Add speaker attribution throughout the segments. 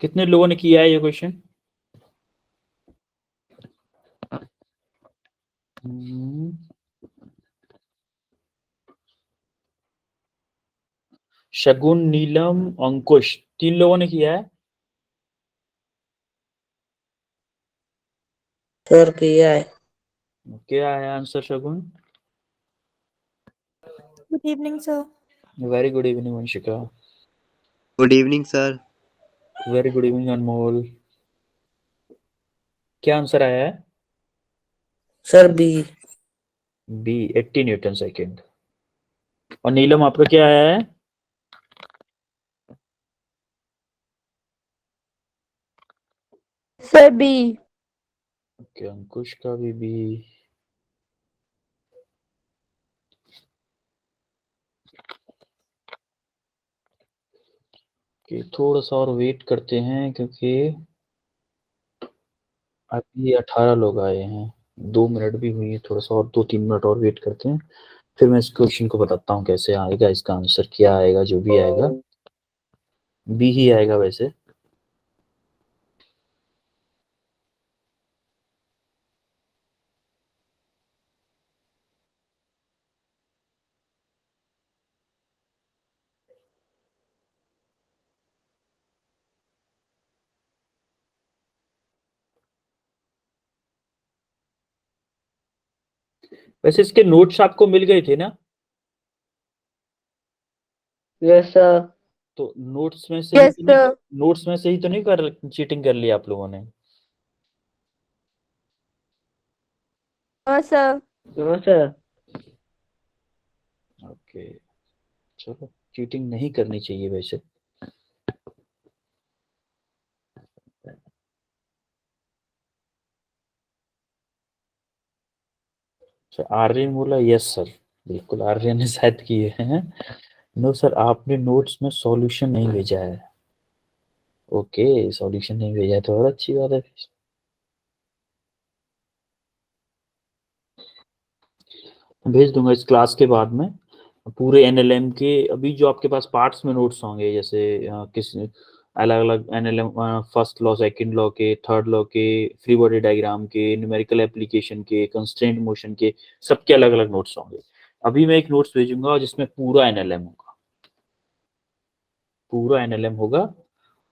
Speaker 1: कितने लोगों ने किया है ये क्वेश्चन? शगुन, नीलम, अंकुश, 3 लोगों ने किया है।
Speaker 2: सर किया है।
Speaker 1: क्या है answer Shagun?
Speaker 3: Good evening, sir.
Speaker 1: Very good evening Vanshika.
Speaker 4: Good evening sir.
Speaker 1: Very good evening Anmol. क्या आंसर आया है?
Speaker 2: Sir B.
Speaker 1: B 80 newton second. और नीलम आपका क्या आया है?
Speaker 3: Sir B.
Speaker 1: ओके, अंकुश का भी बी। कि थोड़ा सा और वेट करते हैं क्योंकि अभी 18 लोग आए हैं, 2 मिनट भी हुई है, थोड़ा सा और 2-3 मिनट और वेट करते हैं, फिर मैं इस क्वेश्चन को बताता हूँ कैसे आएगा, इसका आंसर क्या आएगा। जो भी आएगा बी ही आएगा वैसे। वैसे इसके नोट्स आपको मिल गए थे ना?
Speaker 2: Yes sir.
Speaker 1: तो नोट्स में से ही
Speaker 3: Yes,
Speaker 1: तो नहीं,
Speaker 3: sir.
Speaker 1: नोट्स में से ही तो नहीं कर चीटिंग कर ली आप लोगों ने?
Speaker 3: Sir.
Speaker 2: No sir.
Speaker 1: ओके, चलो, चीटिंग नहीं करनी चाहिए वैसे। आर्यन बोला यस सर, बिल्कुल आर्यन ने शायद किए हैं। नो सर, आपने नोट्स में सॉल्यूशन नहीं भेजा है। ओके, सॉल्यूशन नहीं भेजा है तो और अच्छी बात है। भेज दूंगा इस क्लास के बाद में पूरे एनएलएम के। अभी जो आपके पास पार्ट्स में नोट्स होंगे, जैसे किस अलग अलग NLM, first law, second law के, थर्ड लॉ के, फ्री बॉडी डायग्राम के, न्यूमेरिकल एप्लीकेशन के, कंस्ट्रेंट मोशन के, सबके अलग अलग नोट्स होंगे। अभी मैं एक नोट्स भेजूंगा जिसमें पूरा एनएलएम होगा, पूरा एनएलएम होगा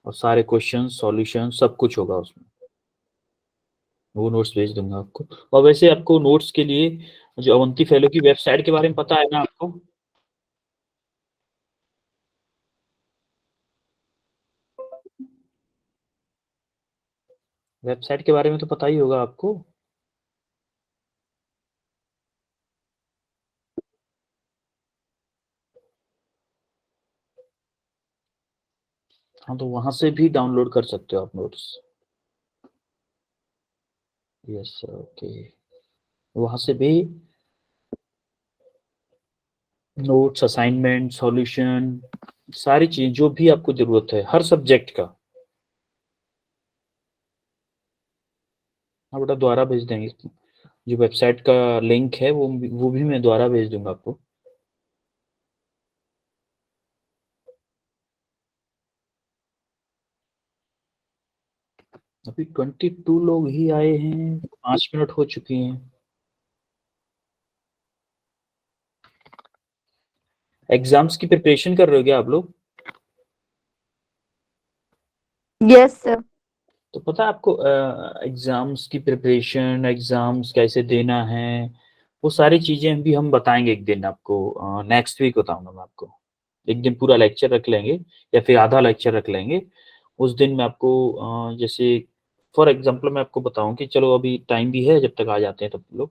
Speaker 1: और सारे क्वेश्चन, सॉल्यूशन, सब कुछ होगा उसमें। वो नोट्स भेज दूंगा आपको। और वैसे आपको नोट्स के लिए जो अवंती फेलो की वेबसाइट के बारे में पता है ना आपको? वेबसाइट के बारे में तो पता ही होगा आपको। हाँ, तो वहां से भी डाउनलोड कर सकते हो आप नोट्स। यस ओके, वहां से भी नोट्स, असाइनमेंट, सॉल्यूशन, सारी चीज जो भी आपको जरूरत है हर सब्जेक्ट का। हाँ बेटा, द्वारा भेज देंगे। जो वेबसाइट का लिंक है वो भी मैं द्वारा भेज दूंगा आपको। अभी 22 लोग ही आए हैं, 5 मिनट हो चुकी हैं। एग्जाम्स की प्रिपरेशन कर रहे हो क्या आप लोग?
Speaker 3: Yes, sir.
Speaker 1: तो पता है आपको एग्जाम्स की प्रिपरेशन, एग्जाम्स कैसे देना है, वो सारी चीजें भी हम बताएंगे एक दिन आपको। नेक्स्ट वीक बताऊंगा मैं आपको। एक दिन पूरा लेक्चर रख लेंगे या फिर आधा लेक्चर रख लेंगे। उस दिन मैं आपको जैसे फॉर एग्जांपल मैं आपको बताऊं कि चलो अभी टाइम भी है, जब तक आ जाते हैं तब लोग,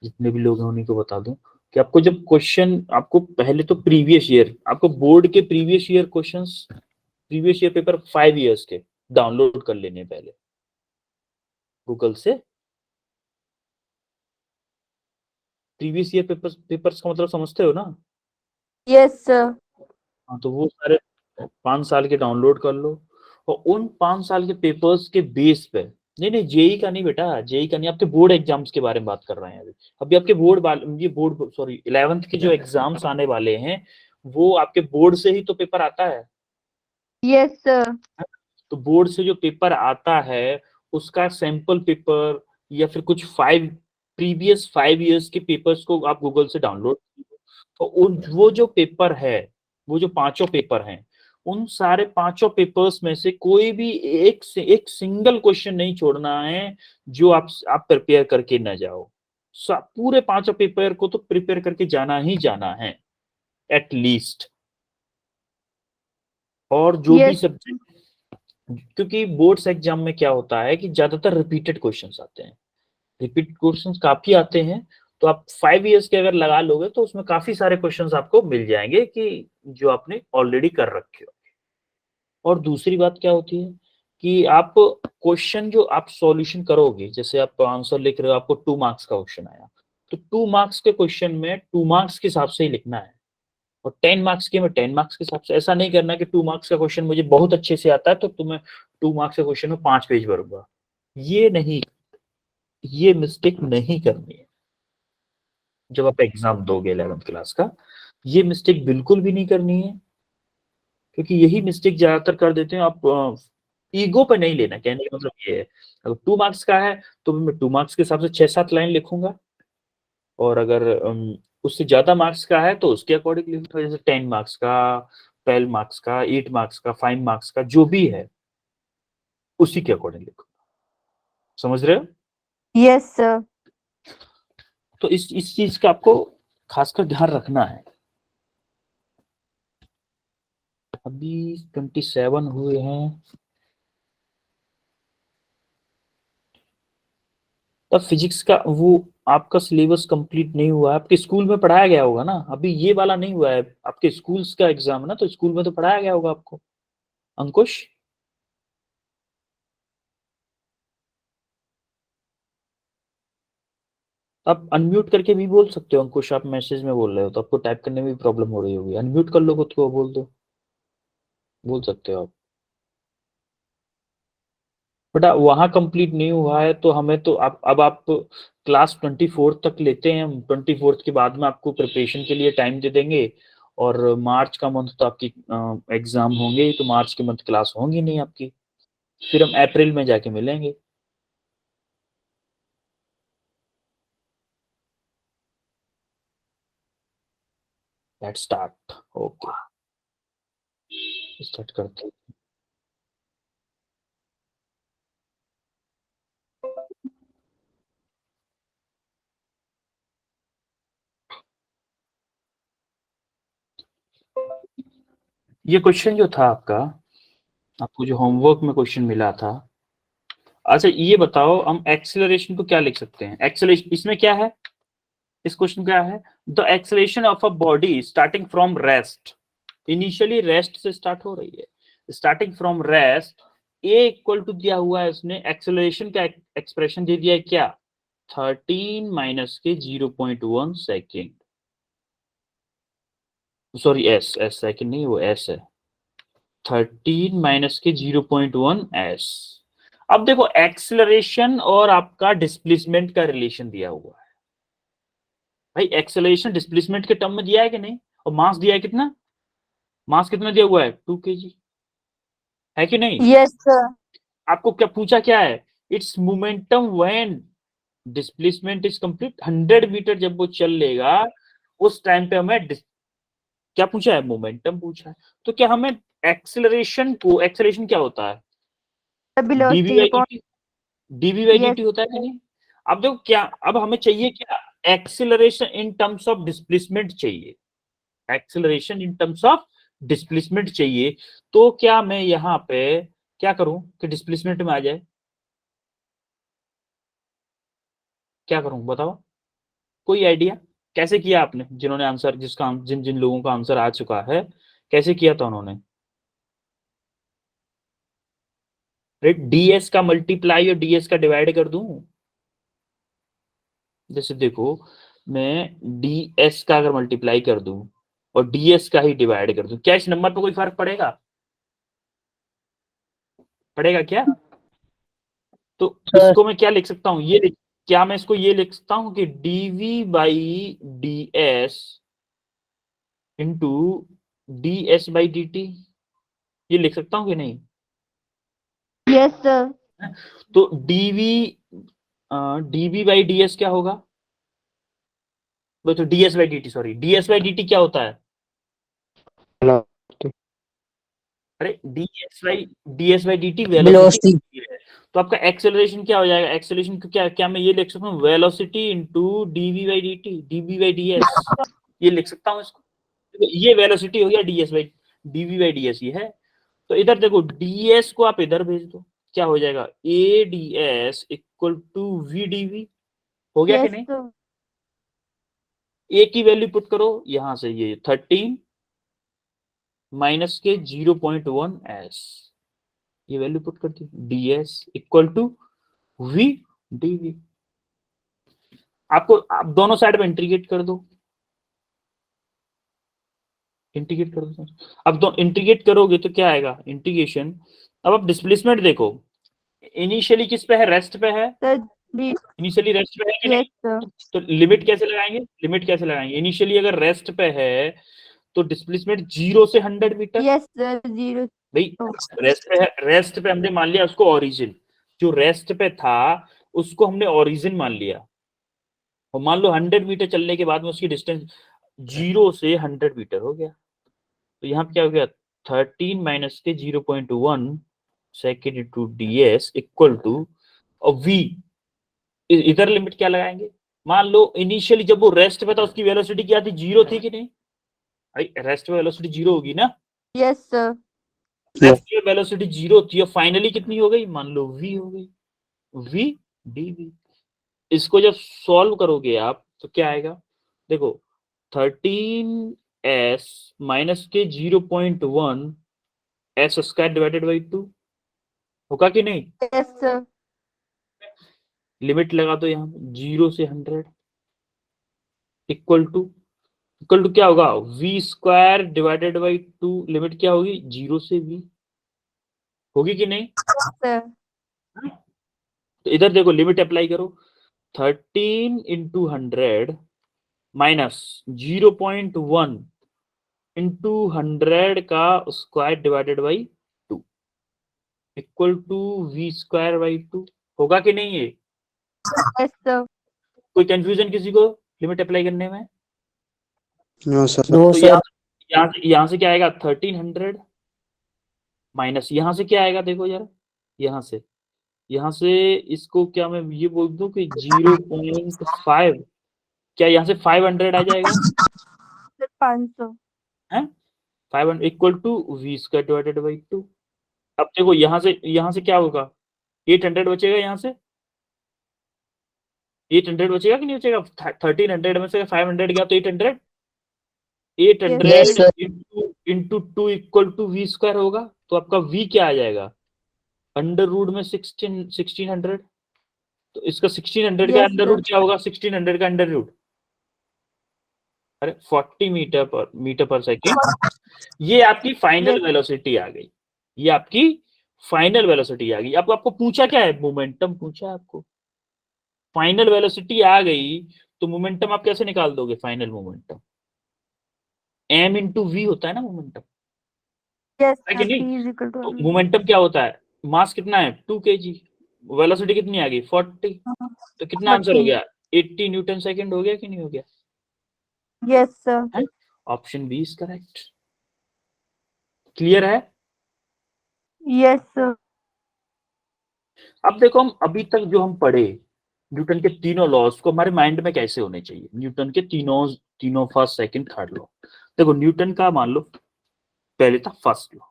Speaker 1: जितने भी लोग हैं उन्हीं को बता दूं कि आपको जब क्वेश्चन, आपको पहले तो प्रीवियस ईयर, आपको बोर्ड के previous year questions, previous year paper 5 years के डाउनलोड कर लेने पहले गूगल से। प्रीवियस ईयर पेपर्स का मतलब समझते हो ना?
Speaker 3: Yes, sir.
Speaker 1: हाँ, तो वो सारे 5 साल के डाउनलोड कर लो और उन 5 साल के पेपर्स के बेस पे, नहीं नहीं जेई का नहीं बेटा, जेई का नहीं, आपके बोर्ड एग्जाम्स के बारे में बात कर रहे हैं अभी। अभी आपके ये बोर्ड सॉरी 11th के जो एग्जाम्स आने वाले हैं वो आपके बोर्ड से ही तो पेपर आता है।
Speaker 3: Yes, sir.
Speaker 1: तो बोर्ड से जो पेपर आता है उसका सैंपल पेपर या फिर कुछ प्रीवियस 5 इयर्स के पेपर्स को आप गूगल से डाउनलोड, तो वो जो पेपर है, वो जो 5 पेपर हैं, उन सारे 5 पेपर्स में से कोई भी एक सिंगल क्वेश्चन नहीं छोड़ना है जो आप प्रिपेयर करके न जाओ। पूरे 5 पेपर को तो प्रिपेयर करके जाना ही जाना है एटलीस्ट। और जो भी
Speaker 3: Yes.
Speaker 1: सब्जेक्ट, क्योंकि बोर्ड्स एग्जाम में क्या होता है कि ज्यादातर रिपीटेड क्वेश्चंस आते हैं, रिपीट क्वेश्चंस काफी आते हैं। तो आप 5 इयर्स के अगर लगा लोगे तो उसमें काफी सारे क्वेश्चंस आपको मिल जाएंगे कि जो आपने ऑलरेडी कर रखे हो। और दूसरी बात क्या होती है कि आप क्वेश्चन जो आप सॉल्यूशन करोगे, जैसे आप आंसर लिख रहे हो, आपको 2 मार्क्स का क्वेश्चन आया, तो 2 मार्क्स के क्वेश्चन में 2 मार्क्स के हिसाब से ही लिखना है, और 10 मार्क्स के में 10 मार्क्स के हिसाब से। ऐसा नहीं करना कि 2 मार्क्स का क्वेश्चन मुझे बहुत अच्छे से आता है तो तुम्हें 2 मार्क्स के क्वेश्चन में 5 पेज भरूंगा। ये नहीं, ये मिस्टेक नहीं करनी है जब आप एग्जाम दोगे 11th क्लास का। ये मिस्टेक बिल्कुल भी नहीं करनी है, क्योंकि यही मिस्टेक ज्यादातर कर देते हैं आप। ईगो पे नहीं लेना, कहने का मतलब ये है, अगर 2 मार्क्स का है तो मैं 2 मार्क्स के हिसाब से 6-7 लाइन लिखूंगा, और अगर उससे ज्यादा मार्क्स का है तो उसके अकॉर्डिंग लिखूंगा, जैसे 10 मार्क्स का, 12 मार्क्स का, 8 मार्क्स का, 5 मार्क्स का, जो भी है उसी के अकॉर्डिंग लिखूंगा। समझ रहे हो?
Speaker 3: Yes, sir.
Speaker 1: तो इस चीज का आपको खासकर ध्यान रखना है। अभी 27 हुए हैं, तब फिजिक्स का वो आपका सिलेबस कंप्लीट नहीं हुआ है। आपके स्कूल में पढ़ाया गया होगा ना, अभी ये वाला नहीं हुआ है, आपके स्कूल्स का एग्जाम है ना, तो स्कूल में तो पढ़ाया गया होगा आपको, अंकुश। आप अनम्यूट करके भी बोल सकते हो अंकुश, आप मैसेज में बोल रहे हो तो आपको टाइप करने में भी प्रॉब्लम हो रही होगी, अनम्यूट कर लो खुद को, बोल दो, बोल सकते हो आप। बट वहां कंप्लीट नहीं हुआ है तो हमें तो अब आप क्लास 24 तक लेते हैं हम, 24 के बाद में आपको प्रिपरेशन के लिए टाइम दे देंगे। और मार्च का मंथ तो आपकी एग्जाम होंगे ही, तो मार्च के मंथ क्लास होंगी नहीं आपकी, फिर हम अप्रैल में जाके मिलेंगे। Let's start. ओके, स्टार्ट करते हैं। ये क्वेश्चन जो था आपका, आपको जो होमवर्क में क्वेश्चन मिला था, अच्छा ये बताओ हम एक्सेलरेशन को क्या लिख सकते हैं? एक्सेलरेशन इसमें क्या है, इस क्वेश्चन क्या है? The acceleration of a body starting from rest, initially rest से स्टार्ट हो रही है, starting from rest, a equal to दिया हुआ है उसने, एक्सेलरेशन का एक्सप्रेशन दे दिया है क्या, 13 माइनस के 0.1 second, sorry S, S second नहीं, वो एस है, 13 माइनस के 0.1 एस। अब देखो एक्सेलरेशन और आपका डिस्प्लेसमेंट का रिलेशन दिया हुआ है भाई, एक्सेलरेशन डिस्प्लेसमेंट के टर्म में दिया है कि नहीं, और मास दिया है कितना, मास कितना दिया हुआ है 2 kg, है कि नहीं?
Speaker 3: Yes, sir.
Speaker 1: आपको क्या पूछा, क्या है, its momentum when displacement is complete, 100 metre जब वो चल लेगा उस टाइम पे हमें क्या पूछा है, मोमेंटम पूछा है। तो क्या हमें एक्सेलरेशन को, एक्सेलरेशन क्या होता है,
Speaker 3: The velocity upon.
Speaker 1: Dv by
Speaker 3: Yes.
Speaker 1: dt होता है कि नहीं? अब देखो क्या, अब हमें चाहिए क्या, acceleration in terms of displacement चाहिए, acceleration in terms of displacement चाहिए। तो क्या मैं यहाँ पे क्या करूं कि डिस्प्लेसमेंट में आ जाए, क्या करूं बताओ, कोई आइडिया? कैसे किया आपने, जिन्होंने आंसर, जिन जिन लोगों का आंसर आ चुका है, कैसे किया था उन्होंने? डीएस का मल्टीप्लाई और डीएस का डिवाइड कर दूं, जैसे देखो मैं डीएस का अगर मल्टीप्लाई कर दूं और डीएस का ही डिवाइड कर दूं, क्या इस नंबर पर कोई फर्क पड़ेगा, पड़ेगा क्या? तो
Speaker 2: सर
Speaker 1: इसको मैं क्या लिख सकता हूँ, क्या मैं इसको ये लिख सकता हूँ कि dv by d s into d s by d t, ये लिख सकता हूँ कि नहीं?
Speaker 3: Yes, sir.
Speaker 1: तो dv बाई ds क्या होगा? तो ds by dt, sorry, ds by dt क्या होता है? अरे ds by dt velocity
Speaker 2: velocity
Speaker 1: है। तो आपका एक्सेलरेशन क्या हो जाएगा? एक्सेलरेशन को क्या मैं ये लिख सकता हूँ, velocity into dv by dt, dv by ds, ये लिख सकता हूँ इसको। ये वेलोसिटी हो गया dv बाई ds ये है। तो इधर देखो, ds को आप इधर भेज दो, क्या हो जाएगा? ads इक्वल टू vdv, हो गया कि
Speaker 3: Yes,
Speaker 1: नहीं?
Speaker 3: sir.
Speaker 1: a की वैल्यू पुट करो यहां से, ये 13 माइनस के 0.1 s, ये वैल्यू पुट कर दी, ds equal to v dv। आपको आप दोनों साइड में इंटीग्रेट कर दो, इंटीग्रेट कर दो। अब दो इंटीग्रेट करोगे तो क्या आएगा? इंटीग्रेशन। अब आप डिस्प्लेसमेंट देखो, इनिशियली किस पे है? रेस्ट पे है।
Speaker 3: Sir, D.
Speaker 1: इनिशियली रेस्ट पे है कि
Speaker 3: Yes,
Speaker 1: नहीं?
Speaker 3: sir.
Speaker 1: तो लिमिट कैसे लगाएंगे? लिमिट कैसे लगाएंगे? इनिशियली अगर रेस्ट पे है तो डिस्प्लेसमेंट 0 से 100 मीटर।
Speaker 3: Yes, sir. 0.
Speaker 1: भाई
Speaker 3: Oh.
Speaker 1: रेस्ट पे है, रेस्ट पे हमने मान लिया उसको ओरिजिन, जो रेस्ट पे था उसको हमने ओरिजिन मान लिया। और मान लो 100 मीटर चलने के बाद में उसकी डिस्टेंस 0 से 100 मीटर हो गया। तो यहाँ पे क्या हो गया? 13 माइनस के 0.1 second into ds equal to, और v, इधर लिमिट क्या लगाएंगे? मान लो इनिशियली जब वो रेस्ट पे था उसकी वेलोसिटी क्या थी? 0 थी कि नहीं? भाई रेस्ट पे वेलोसिटी 0 होगी ना?
Speaker 3: Yes, sir.
Speaker 1: रेस्ट पे वेलोसिटी 0 थी और फाइनली कितनी हो गई? मान लो v हो गई, v dv। इसको जब सॉल्व करोगे आप तो क्या आएगा? देखो 13s माइनस के 0.1 s स्क्वायर डिवाइडेड बाई 2, होगा कि नहीं?
Speaker 3: Yes, sir.
Speaker 1: लिमिट लगा दो यहाँ 0 से 100 इक्वल टू क्या होगा? v square divided by 2, limit क्या होगी? 0 से v, होगी कि नहीं?
Speaker 3: Sir.
Speaker 1: तो इधर देखो लिमिट अप्लाई करो, 13 इंटू 100 माइनस 0.1 इंटू 100 का square divided by 2 equal to v square by 2, होगा कि नहीं? ये
Speaker 3: Yes, sir.
Speaker 1: कोई कंफ्यूजन किसी को लिमिट अप्लाई करने में?
Speaker 2: नो
Speaker 1: तो
Speaker 2: सर।
Speaker 1: यहाँ से क्या आएगा? 1300 माइनस यहाँ से क्या आएगा? देखो यार, यहाँ से इसको क्या मैं ये बोल दूं कि 0.5, क्या यहाँ से 500 आ जाएगा?
Speaker 3: Sir, 500.
Speaker 1: है 500 equal to v square divided by 2। अब देखो यहाँ से क्या होगा? 800 बचेगा, यहाँ से 800 बचेगा कि नहीं बचेगा? 1300 में से 500 गया तो 800,
Speaker 2: Yes, sir.
Speaker 1: Into 2 equal to v square होगा। तो आपका v क्या आ जाएगा? अंडर रूट में 1600। तो इसका 1600 का
Speaker 3: Yes,
Speaker 1: अंडर
Speaker 3: sir.
Speaker 1: रूट क्या होगा? 1600 का अंडर रूट, अरे 40 मीटर पर सेकेंड। ये आपकी फाइनल
Speaker 3: Yes.
Speaker 1: वेलोसिटी आ गई, ये आपकी फाइनल वेलोसिटी आ गई। अब आपको पूछा क्या है? मोमेंटम पूछा है आपको। फाइनल वेलोसिटी आ गई तो मोमेंटम आप कैसे निकाल दोगे? Final momentum m into v होता है ना मोमेंटम,
Speaker 3: Yes,
Speaker 1: है कि
Speaker 3: sir.
Speaker 1: नहीं?
Speaker 3: P is equal to
Speaker 1: तो
Speaker 3: M.
Speaker 1: मोमेंटम क्या होता है? मास कितना है? 2 kg, वेलोसिटी कितनी आ गई? 40। तो कितना आंसर हो
Speaker 3: 40.
Speaker 1: गया? 80 न्यूटन सेकंड हो गया कि नहीं हो गया?
Speaker 3: Yes, sir.
Speaker 1: Option B is correct. Clear है?
Speaker 3: Yes, sir.
Speaker 1: अब देखो, हम अभी तक जो हम पढ़े न्यूटन के तीनों लॉज को हमारे माइंड में कैसे होने चाहिए? न्यूटन के तीनों फर्स्ट सेकंड थर्ड लॉ। देखो न्यूटन का मान लो पहले था फर्स्ट लॉ।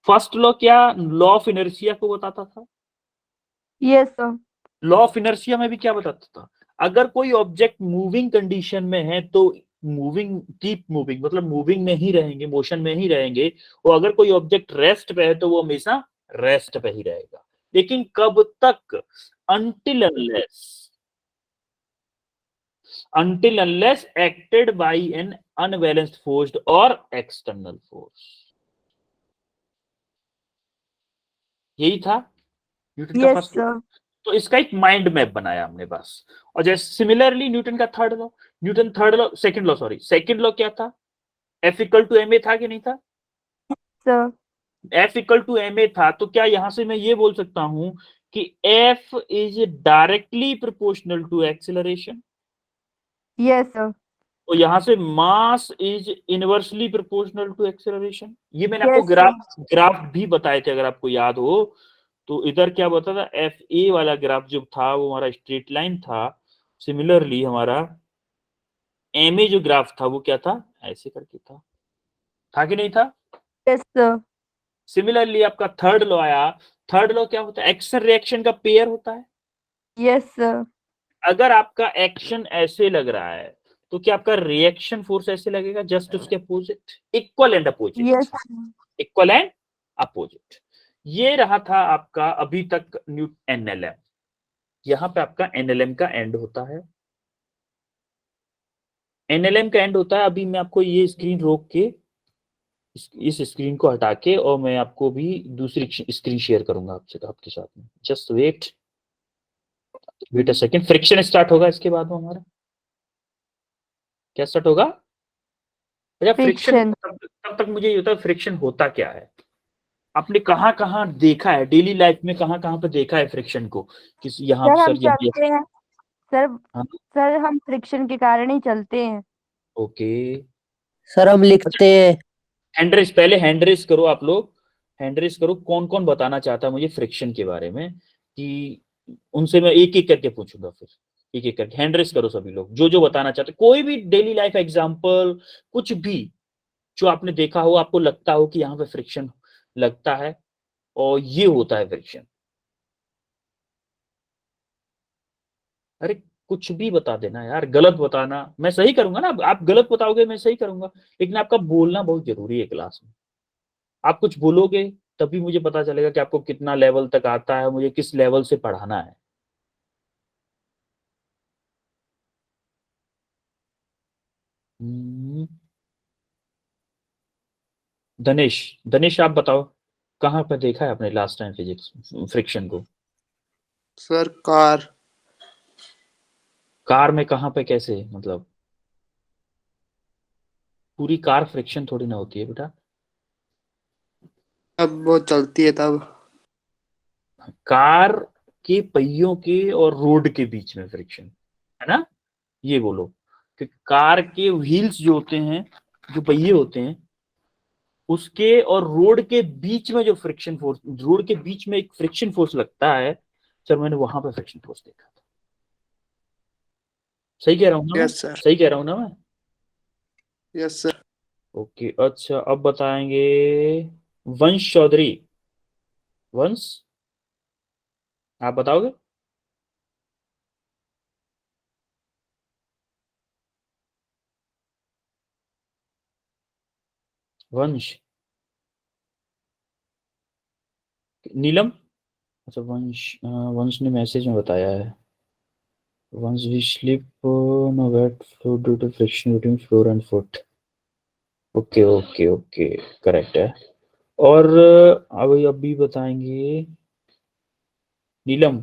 Speaker 1: फर्स्ट लॉ क्या? लॉ ऑफ इनर्शिया को बताता था।
Speaker 3: Yes, sir.
Speaker 1: Law of inertia में भी क्या बताता था? अगर कोई ऑब्जेक्ट मूविंग कंडीशन में है तो मूविंग, कीप मूविंग, मतलब मूविंग में ही रहेंगे, मोशन में ही रहेंगे। और अगर कोई ऑब्जेक्ट रेस्ट पे है तो वो हमेशा रेस्ट पे ही रहेगा। लेकिन कब तक? until unless acted by an unbalanced force or external force। यही था न्यूटन का
Speaker 3: Yes,
Speaker 1: फर्स्ट लॉ।
Speaker 3: sir.
Speaker 1: तो इसका एक माइंड मैप बनाया हमने बस। और जैसे सिमिलरली न्यूटन का थर्ड लॉ, सेकंड लॉ क्या था? F इक्वल टू ma था कि नहीं था?
Speaker 3: Sir.
Speaker 1: F equal to ma था, तो क्या यहां से मैं ये बोल सकता हूं कि F is directly proportional to acceleration?
Speaker 3: Yes, sir.
Speaker 1: तो यहां से mass is inversely proportional to acceleration. ये मैंने आपको
Speaker 3: Yes, sir.
Speaker 1: ग्राफ भी बताए थे, अगर आपको याद हो तो। इधर क्या बता था, एफ ए वाला ग्राफ जो था वो हमारा स्ट्रेट लाइन था। सिमिलरली हमारा एम ए जो ग्राफ था वो क्या था, ऐसे करके था कि नहीं था?
Speaker 3: Yes, sir.
Speaker 1: सिमिलरली आपका थर्ड लॉ आया। थर्ड लॉ क्या होता है, एक्शन रिएक्शन का पेयर होता है।
Speaker 3: Yes, sir.
Speaker 1: अगर आपका एक्शन ऐसे लग रहा है तो क्या आपका रिएक्शन फोर्स ऐसे लगेगा, जस्ट उसके opposite, equal and opposite.
Speaker 3: Yes, sir.
Speaker 1: Equal and opposite. ये रहा था आपका अभी तक न्यू एनएलएम। यहां पे आपका एनएलएम का एंड होता है। एनएलएम का एंड होता है। अभी मैं आपको ये स्क्रीन रोक के इस स्क्रीन को हटा के और मैं आपको भी दूसरी स्क्रीन शेयर करूंगा आपके साथ में। Just wait a second. Friction start होगा इसके बाद में हमारा क्या स्टार्ट होगा? अच्छा, फ्रिक्शन।
Speaker 3: Friction.
Speaker 1: तब तक मुझे ये होता है फ्रिक्शन होता क्या है। आपने कहाँ कहाँ देखा है डेली लाइफ में, कहाँ कहाँ पे देखा है फ्रिक्शन को? किसी यहाँ
Speaker 3: सर हम
Speaker 1: सर यहाँ
Speaker 3: चलते हैं सर।
Speaker 1: हाँ,
Speaker 3: सर हम फ्रिक्शन के कारण ही चलते हैं।
Speaker 1: ओके।
Speaker 2: सर हम लिखते हैं।
Speaker 1: हैंड रेस, पहले हैंड रेस करो आप लोग। हैंड रेस करो, कौन कौन बताना चाहता है मुझे फ्रिक्शन के बारे में, कि उनसे मैं एक एक करके पूछूंगा। फिर एक एक करके हैंड रेस करो सभी लोग, जो जो बताना चाहते, कोई भी डेली लाइफ एग्जांपल, कुछ भी जो आपने देखा हो, आपको लगता हो कि यहाँ पे फ्रिक्शन लगता है और ये होता है फ्रिक्शन। अरे कुछ भी बता देना यार, गलत बताना मैं सही करूंगा ना। आप गलत बताओगे मैं सही करूंगा, लेकिन आपका बोलना बहुत जरूरी है क्लास में। आप कुछ बोलोगे तभी मुझे पता चलेगा कि आपको कितना लेवल तक आता है, मुझे किस लेवल से पढ़ाना है। हम्म, धनेश, धनेश आप बताओ, कहाँ पर देखा है आपने लास्ट टाइम फिजिक्स फ्रिक्शन को?
Speaker 2: Sir car.
Speaker 1: कार में कहाँ पे, कैसे मतलब? पूरी कार फ्रिक्शन थोड़ी ना होती है बेटा।
Speaker 2: अब वो चलती है तब।
Speaker 1: कार के पहियों के और रोड के बीच में फ्रिक्शन है ना, ये बोलो कि कार के व्हील्स जो होते हैं, जो पहिए होते हैं, उसके और रोड के बीच में जो फ्रिक्शन फोर्स, रोड के बीच में एक फ्रिक्शन फोर्स लगता है। सर मैंने वहां पे फ्रिक्शन फोर्स देखा था। सही कह रहा हूँ ना मैं?
Speaker 2: Yes sir.
Speaker 1: सही कह रहा हूँ ना मैं?
Speaker 2: Yes sir.
Speaker 1: ओके अच्छा, अब बताएंगे वंश चौधरी। वंश, आप बताओगे? वंश, नीलम। अच्छा वंश, वंश ने मैसेज में बताया है। Once we slip on a wet floor due to friction between floor and foot. Okay okay okay, correct है। और अभी बताएंगे नीलम।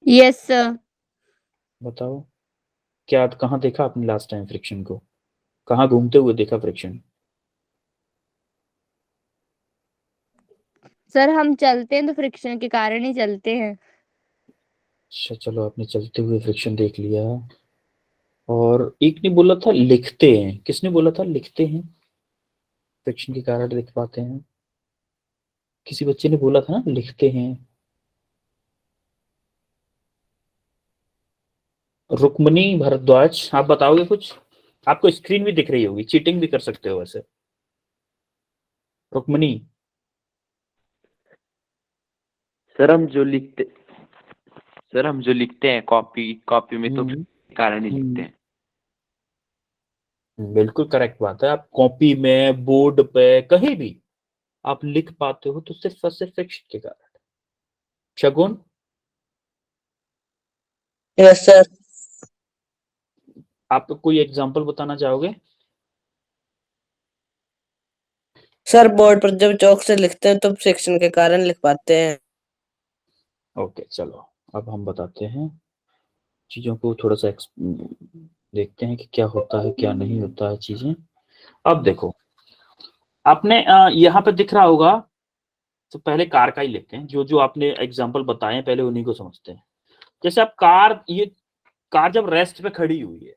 Speaker 3: Yes, sir.
Speaker 1: बताओ, क्या कहाँ देखा आपने लास्ट टाइम फ्रिक्शन को? कहाँ घूमते हुए देखा फ्रिक्शन?
Speaker 3: सर हम चलते हैं तो फ्रिक्शन के कारण ही चलते हैं।
Speaker 1: अच्छा चलो, आपने चलते हुए फ्रिक्शन देख लिया। और एक ने बोला था लिखते हैं, किसने बोला था लिखते हैं फ्रिक्शन के कारण लिख पाते हैं? किसी बच्चे ने बोला था ना लिखते हैं। रुक्मणी भारद्वाज, आप बताओगे कुछ? आपको स्क्रीन भी दिख रही होगी, चीटिंग भी कर सकते हो वैसे। रुक्मणी।
Speaker 5: सर हम जो लिखते सर हम जो लिखते हैं कॉपी में तो
Speaker 1: हम्म,
Speaker 5: कारण ही लिखते हैं।
Speaker 1: बिल्कुल करेक्ट बात है। आप कॉपी में, बोर्ड पे, कहीं भी आप लिख पाते हो तो सिर्फ और सिर्फ फ्रिक्शन के कारण। शगुन,
Speaker 2: यस सर।
Speaker 1: आप कोई एग्जांपल बताना चाहोगे?
Speaker 2: सर बोर्ड पर जब चौक से लिखते हैं तो फ्रिक्शन के कारण लिख पाते हैं।
Speaker 1: ओके चलो, अब हम बताते हैं चीजों को थोड़ा सा देखते हैं कि क्या होता है क्या नहीं होता है चीजें। अब देखो, आपने यहाँ पे दिख रहा होगा, तो पहले कार का ही लेते हैं, जो जो आपने एग्जांपल बताए हैं पहले उन्हीं को समझते हैं। जैसे आप ये कार जब रेस्ट पे खड़ी हुई है,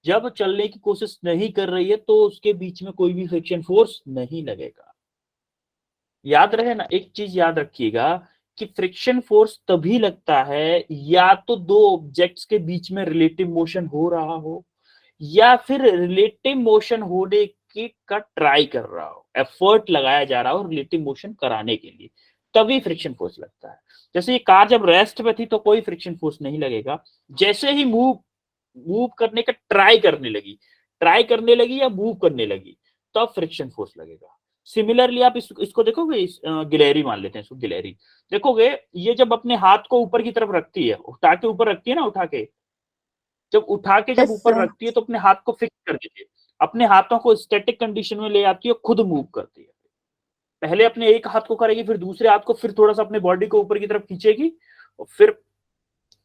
Speaker 1: जब चलने की कोशिश नहीं कर रही है, तो उसके बीच में कोई भी फ्रिक्शन फोर्स नहीं लगेगा। याद रहे ना, एक चीज याद रखिएगा कि फ्रिक्शन फोर्स तभी लगता है या तो दो ऑब्जेक्ट्स के बीच में रिलेटिव मोशन हो रहा हो, या फिर रिलेटिव मोशन होने की का ट्राई कर रहा हो, एफर्ट लगाया जा रहा हो रिलेटिव मोशन कराने के लिए, तभी फ्रिक्शन फोर्स लगता है। जैसे ये कार जब रेस्ट पे थी तो कोई फ्रिक्शन फोर्स नहीं लगेगा, जैसे ही मूव करने का ट्राई करने लगी या मूव करने लगी, तब फ्रिक्शन फोर्स लगेगा। सिमिलरली आप इसको देखोगे, गिलहरी मान लेते हैं इसको, गिलहरी देखोगे, ये जब अपने हाथ को ऊपर की तरफ रखती है, उठा के ऊपर रखती है ना, जब
Speaker 3: Yes,
Speaker 1: ऊपर
Speaker 3: sir.
Speaker 1: रखती है तो अपने हाथ को फिक्स कर देती है, अपने हाथों को स्टैटिक कंडीशन में ले आती है, खुद मूव करती है। पहले अपने एक हाथ को करेगी, फिर दूसरे हाथ को फिर थोड़ा सा अपने बॉडी को ऊपर की तरफ खींचेगी, और फिर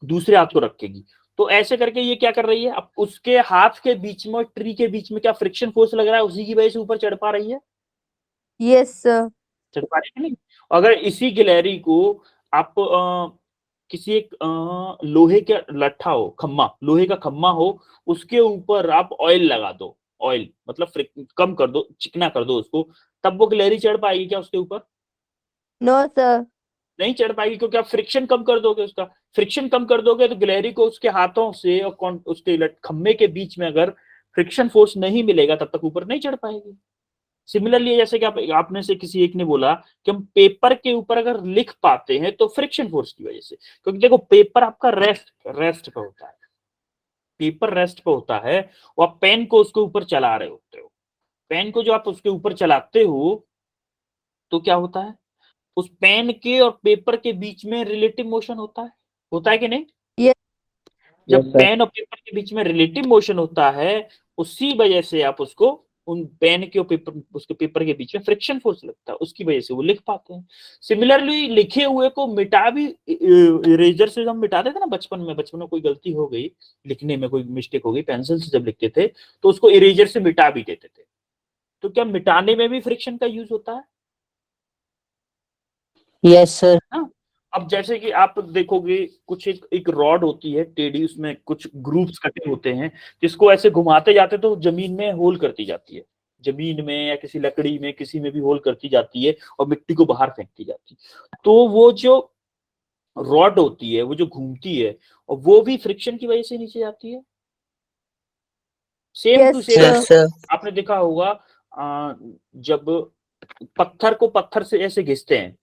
Speaker 1: दूसरे हाथ को रखेगी। तो ऐसे करके ये क्या कर रही है, अब उसके हाथ के बीच में और ट्री के बीच में क्या फ्रिक्शन फोर्स लग रहा है, उसी की वजह से ऊपर चढ़ पा रही है,
Speaker 3: Yes, sir.
Speaker 1: चढ़ पा रही है नहीं। अगर इसी गिलहरी को आप किसी एक लोहे का लट्ठा हो, लोहे का खम्मा हो, उसके ऊपर आप ऑयल लगा दो, ऑयल मतलब कम कर दो, चिकना कर दो उसको, तब वो गिलहरी चढ़ पाएगी क्या उसके ऊपर?
Speaker 3: No, sir.
Speaker 1: नहीं चढ़ पाएगी, क्योंकि आप फ्रिक्शन कम कर दोगे, उसका फ्रिक्शन कम कर दोगे तो गिलहरी को उसके हाथों से और उसके खम्मे के बीच में अगर फ्रिक्शन फोर्स नहीं मिलेगा, तब तक ऊपर नहीं चढ़ पाएगी। सिमिलरली जैसे कि आपने से किसी एक ने बोला कि हम पेपर के ऊपर अगर लिख पाते हैं तो फ्रिक्शन फोर्स की वजह से, क्योंकि देखो पेपर आपका रेस्ट पे होता है, पेपर रेस्ट पे होता है, और आप पेन को उसके ऊपर चला रहे होते हो, पेन को जो आप उसके ऊपर चलाते हो तो क्या होता है, उस पेन के और पेपर के बीच में रिलेटिव मोशन होता है कि नहीं?
Speaker 3: Yes.
Speaker 1: जब पेन और पेपर के बीच में रिलेटिव मोशन होता है, उसी वजह से आप उसको उन पेन के और पेपर उसके पेपर के बीच में फ्रिक्शन फोर्स लगता है, उसकी वजह से वो लिख पाते हैं। सिमिलरली लिखे हुए को मिटा भी, इरेजर से हम मिटा देते ना बचपन में कोई गलती हो गई, लिखने में कोई मिस्टेक हो गई, पेंसिल से जब लिखते थे तो उसको इरेजर से मिटा भी देते थे, तो क्या मिटाने में भी फ्रिक्शन का यूज होता है?
Speaker 2: Yes sir.
Speaker 1: हाँ। अब जैसे कि आप देखोगे, कुछ एक रॉड होती है टेढ़ी, उसमें कुछ ग्रूव्स कटे होते हैं, जिसको ऐसे घुमाते जाते तो जमीन में होल करती जाती है, जमीन में या किसी लकड़ी में किसी में भी होल करती जाती है और मिट्टी को बाहर फेंकती जाती है। तो वो जो रॉड होती है, वो जो घूमती है, और वो भी फ्रिक्शन की वजह से नीचे जाती है। Same too
Speaker 3: Yes,
Speaker 1: same
Speaker 2: yes sir.
Speaker 1: आपने देखा होगा, जब पत्थर को पत्थर से ऐसे घिसते हैं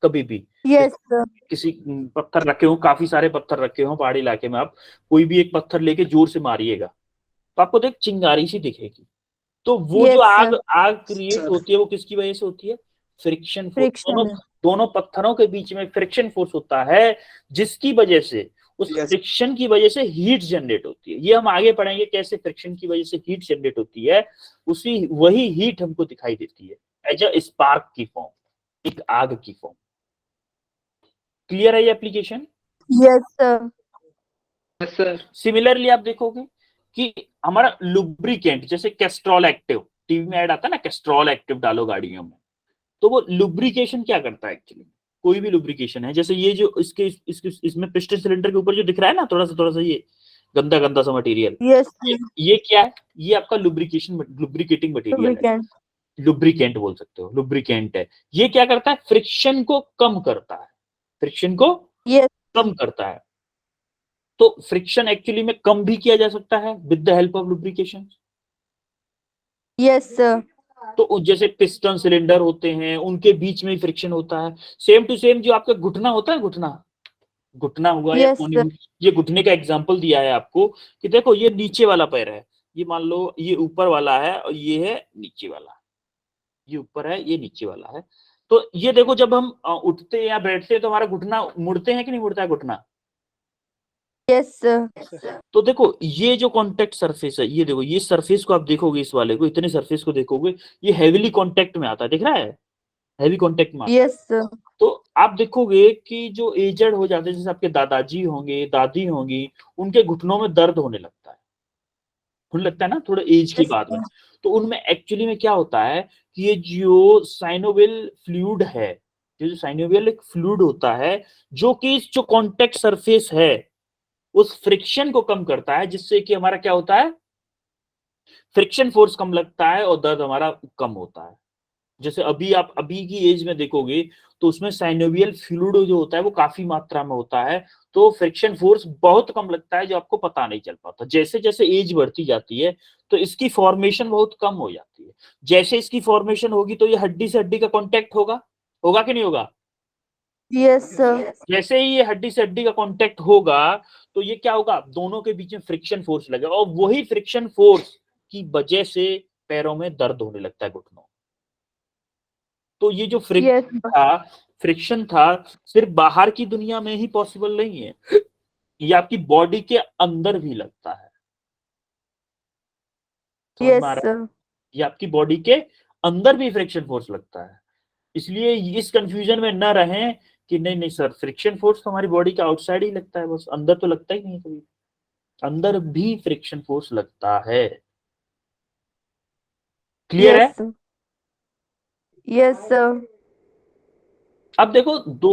Speaker 1: कभी भी,
Speaker 3: Yes, sir.
Speaker 1: किसी पत्थर रखे हो, काफी सारे पत्थर रखे हो पहाड़ी इलाके में, आप कोई भी एक पत्थर लेके जोर से मारिएगा तो आपको देख चिंगारी सी दिखेगी। तो वो जो
Speaker 3: Yes,
Speaker 1: आग
Speaker 3: sir.
Speaker 1: आग क्रिएट होती है, वो किसकी वजह से होती है? Friction force.
Speaker 3: Friction.
Speaker 1: दोनों पत्थरों के बीच में फ्रिक्शन फोर्स होता है, जिसकी वजह से, उस फ्रिक्शन की वजह से हीट जनरेट होती है। ये हम आगे पढ़ेंगे कैसे फ्रिक्शन की वजह से हीट जनरेट होती है, वही हीट हमको दिखाई देती है एज अ स्पार्क की फॉर्म, एक आग की फॉर्म। क्लियर है ये application?
Speaker 3: Yes, sir.
Speaker 5: Yes, sir.
Speaker 1: Similarly आप देखोगे कि हमारा लुब्रिकेंट, जैसे कैस्ट्रॉल एक्टिव, टीवी में ऐड आता है ना, कैस्ट्रॉल एक्टिव डालो गाड़ियों में, तो वो लुब्रिकेशन क्या करता है एक्चुअली? कोई भी लुब्रिकेशन है, जैसे ये जो इसमें पिस्टन सिलेंडर के ऊपर जो दिख रहा है ना, थोड़ा सा ये गंदा गंदा सा मटेरियल,
Speaker 3: Yes, sir.
Speaker 1: ये क्या है? ये आपका लुब्रिकेटिंग मटेरियल है,
Speaker 3: Lubricant.
Speaker 1: लुब्रिकेंट बोल सकते हो, लुब्रिकेंट है। ये क्या करता है? फ्रिक्शन को कम करता है, फ्रिक्शन को
Speaker 3: Yes.
Speaker 1: कम करता है। तो फ्रिक्शन एक्चुअली में कम भी किया जा सकता है with the help of lubrication.
Speaker 3: Yes, sir.
Speaker 1: तो जैसे पिस्टन सिलेंडर होते हैं, उनके बीच में फ्रिक्शन होता है। सेम टू सेम जो आपका घुटना होता है, घुटना हुआ या
Speaker 3: Yes,
Speaker 1: कोनी
Speaker 3: sir.
Speaker 1: हुई, ये घुटने का एग्जांपल दिया है आपको कि देखो ये नीचे वाला पैर है, ये मान लो ये ऊपर वाला है और ये है नीचे वाला, ये ऊपर है ये नीचे वाला है। तो ये देखो जब हम उठते हैं या बैठते हैं तो हमारा घुटना मुड़ते हैं कि नहीं मुड़ता है घुटना?
Speaker 3: Yes, sir.
Speaker 1: तो देखो ये जो कांटेक्ट सरफेस है, ये देखो ये सरफेस को आप देखोगे, इस वाले को, इतने सरफेस को देखोगे, ये हेवीली कांटेक्ट में आता है, दिख रहा है? हेवी कांटेक्ट में आता है।
Speaker 3: Yes, sir.
Speaker 1: तो आप देखोगे कि जो एजड हो जाते हैं, जैसे आपके दादाजी होंगे, दादी होंगी, उनके घुटनों में दर्द होने लगता है, होने लगता है ना थोड़ा एज के
Speaker 3: Yes,
Speaker 1: बाद में।
Speaker 3: sir.
Speaker 1: तो उनमें एक्चुअली में क्या होता है कि ये जो साइनोवियल फ्लूइड है, ये जो साइनोवियल एक फ्लूइड होता है जो कि इस जो कॉन्टेक्ट सरफेस है उस फ्रिक्शन को कम करता है, जिससे कि हमारा क्या होता है, फ्रिक्शन फोर्स कम लगता है और दर्द हमारा कम होता है। जैसे अभी आप अभी की एज में देखोगे तो उसमें साइनोवियल फ्लूइड जो होता है वो काफी मात्रा में होता है, तो फ्रिक्शन फोर्स बहुत कम लगता है जो आपको पता नहीं चल पाता। जैसे जैसे एज बढ़ती जाती है तो इसकी फॉर्मेशन बहुत कम हो जाती है। जैसे इसकी फॉर्मेशन होगी तो ये हड्डी से हड्डी का कांटेक्ट होगा, होगा कि नहीं होगा?
Speaker 3: Yes, sir.
Speaker 1: जैसे ही ये हड्डी से हड्डी का कांटेक्ट होगा तो ये क्या होगा, दोनों के बीच में फ्रिक्शन फोर्स लगेगा और वही फ्रिक्शन फोर्स की वजह से पैरों में दर्द होने लगता है, घुटनों। तो ये जो
Speaker 3: Yes, sir.
Speaker 1: फ्रिक्शन था सिर्फ बाहर की दुनिया में ही पॉसिबल नहीं है, ये आपकी बॉडी के अंदर भी लगता है। समझ
Speaker 3: Yes,
Speaker 1: में आ रहा है?
Speaker 3: sir.
Speaker 1: ये आपकी बॉडी के अंदर भी फ्रिक्शन फोर्स लगता है। इसलिए इस कंफ्यूजन में न रहें कि नहीं नहीं सर फ्रिक्शन फोर्स तो हमारी बॉडी के आउटसाइड ही लगता है, बस अंदर तो लगता ही नहीं कभी। अंदर भी फ्रिक्शन फोर्स लगता है। क्लियर है?
Speaker 3: Yes, sir. Yes, sir.
Speaker 1: अब देखो दो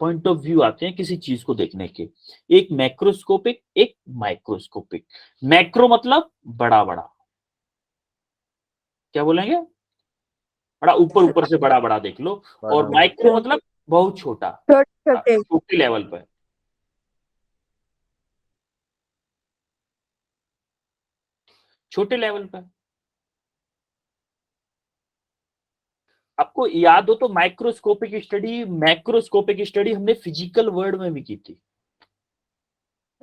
Speaker 1: पॉइंट ऑफ व्यू आते हैं किसी चीज को देखने के, एक मैक्रोस्कोपिक एक माइक्रोस्कोपिक। मैक्रो मतलब बड़ा बड़ा, क्या बोलेंगे, बड़ा ऊपर ऊपर से बड़ा बड़ा देख लो, और माइक्रो मतलब बहुत छोटा,
Speaker 3: छोटे
Speaker 1: छोटे लेवल पे। छोटे लेवल पे आपको याद हो तो माइक्रोस्कोपिक स्टडी मैक्रोस्कोपिक स्टडी हमने फिजिकल वर्ल्ड में भी की थी।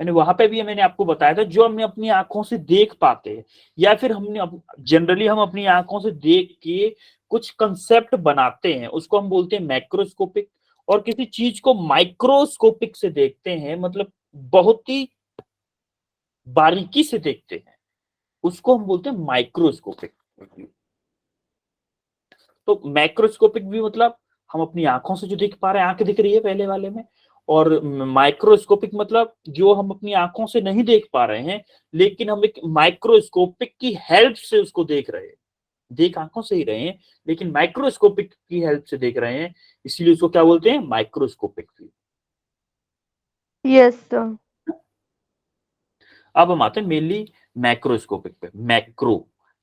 Speaker 1: यानी वहां पे भी मैंने आपको बताया था जो हमने अपनी आंखों से देख पाते हैं या फिर हमने जनरली हम अपनी आंखों से देख के कुछ कंसेप्ट बनाते हैं उसको हम बोलते हैं मैक्रोस्कोपिक, और किसी चीज को माइक्रोस्कोपिक से देखते हैं मतलब बहुत ही बारीकी से देखते हैं उसको हम बोलते हैं माइक्रोस्कोपिक। तो मैक्रोस्कोपिक भी मतलब हम अपनी आंखों से जो देख पा रहे हैं, आंख दिख रही है पहले वाले में, और माइक्रोस्कोपिक मतलब जो हम अपनी आंखों से नहीं देख पा रहे हैं लेकिन हम एक माइक्रोस्कोपिक की हेल्प से उसको देख रहे हैं। देख आंखों से ही रहे हैं लेकिन माइक्रोस्कोपिक की हेल्प से देख रहे हैं, इसलिए उसको क्या बोलते हैं, माइक्रोस्कोपिक व्यू।
Speaker 3: Yes, sir.
Speaker 1: अब हम आते हैं मेनली मैक्रोस्कोपिक पे।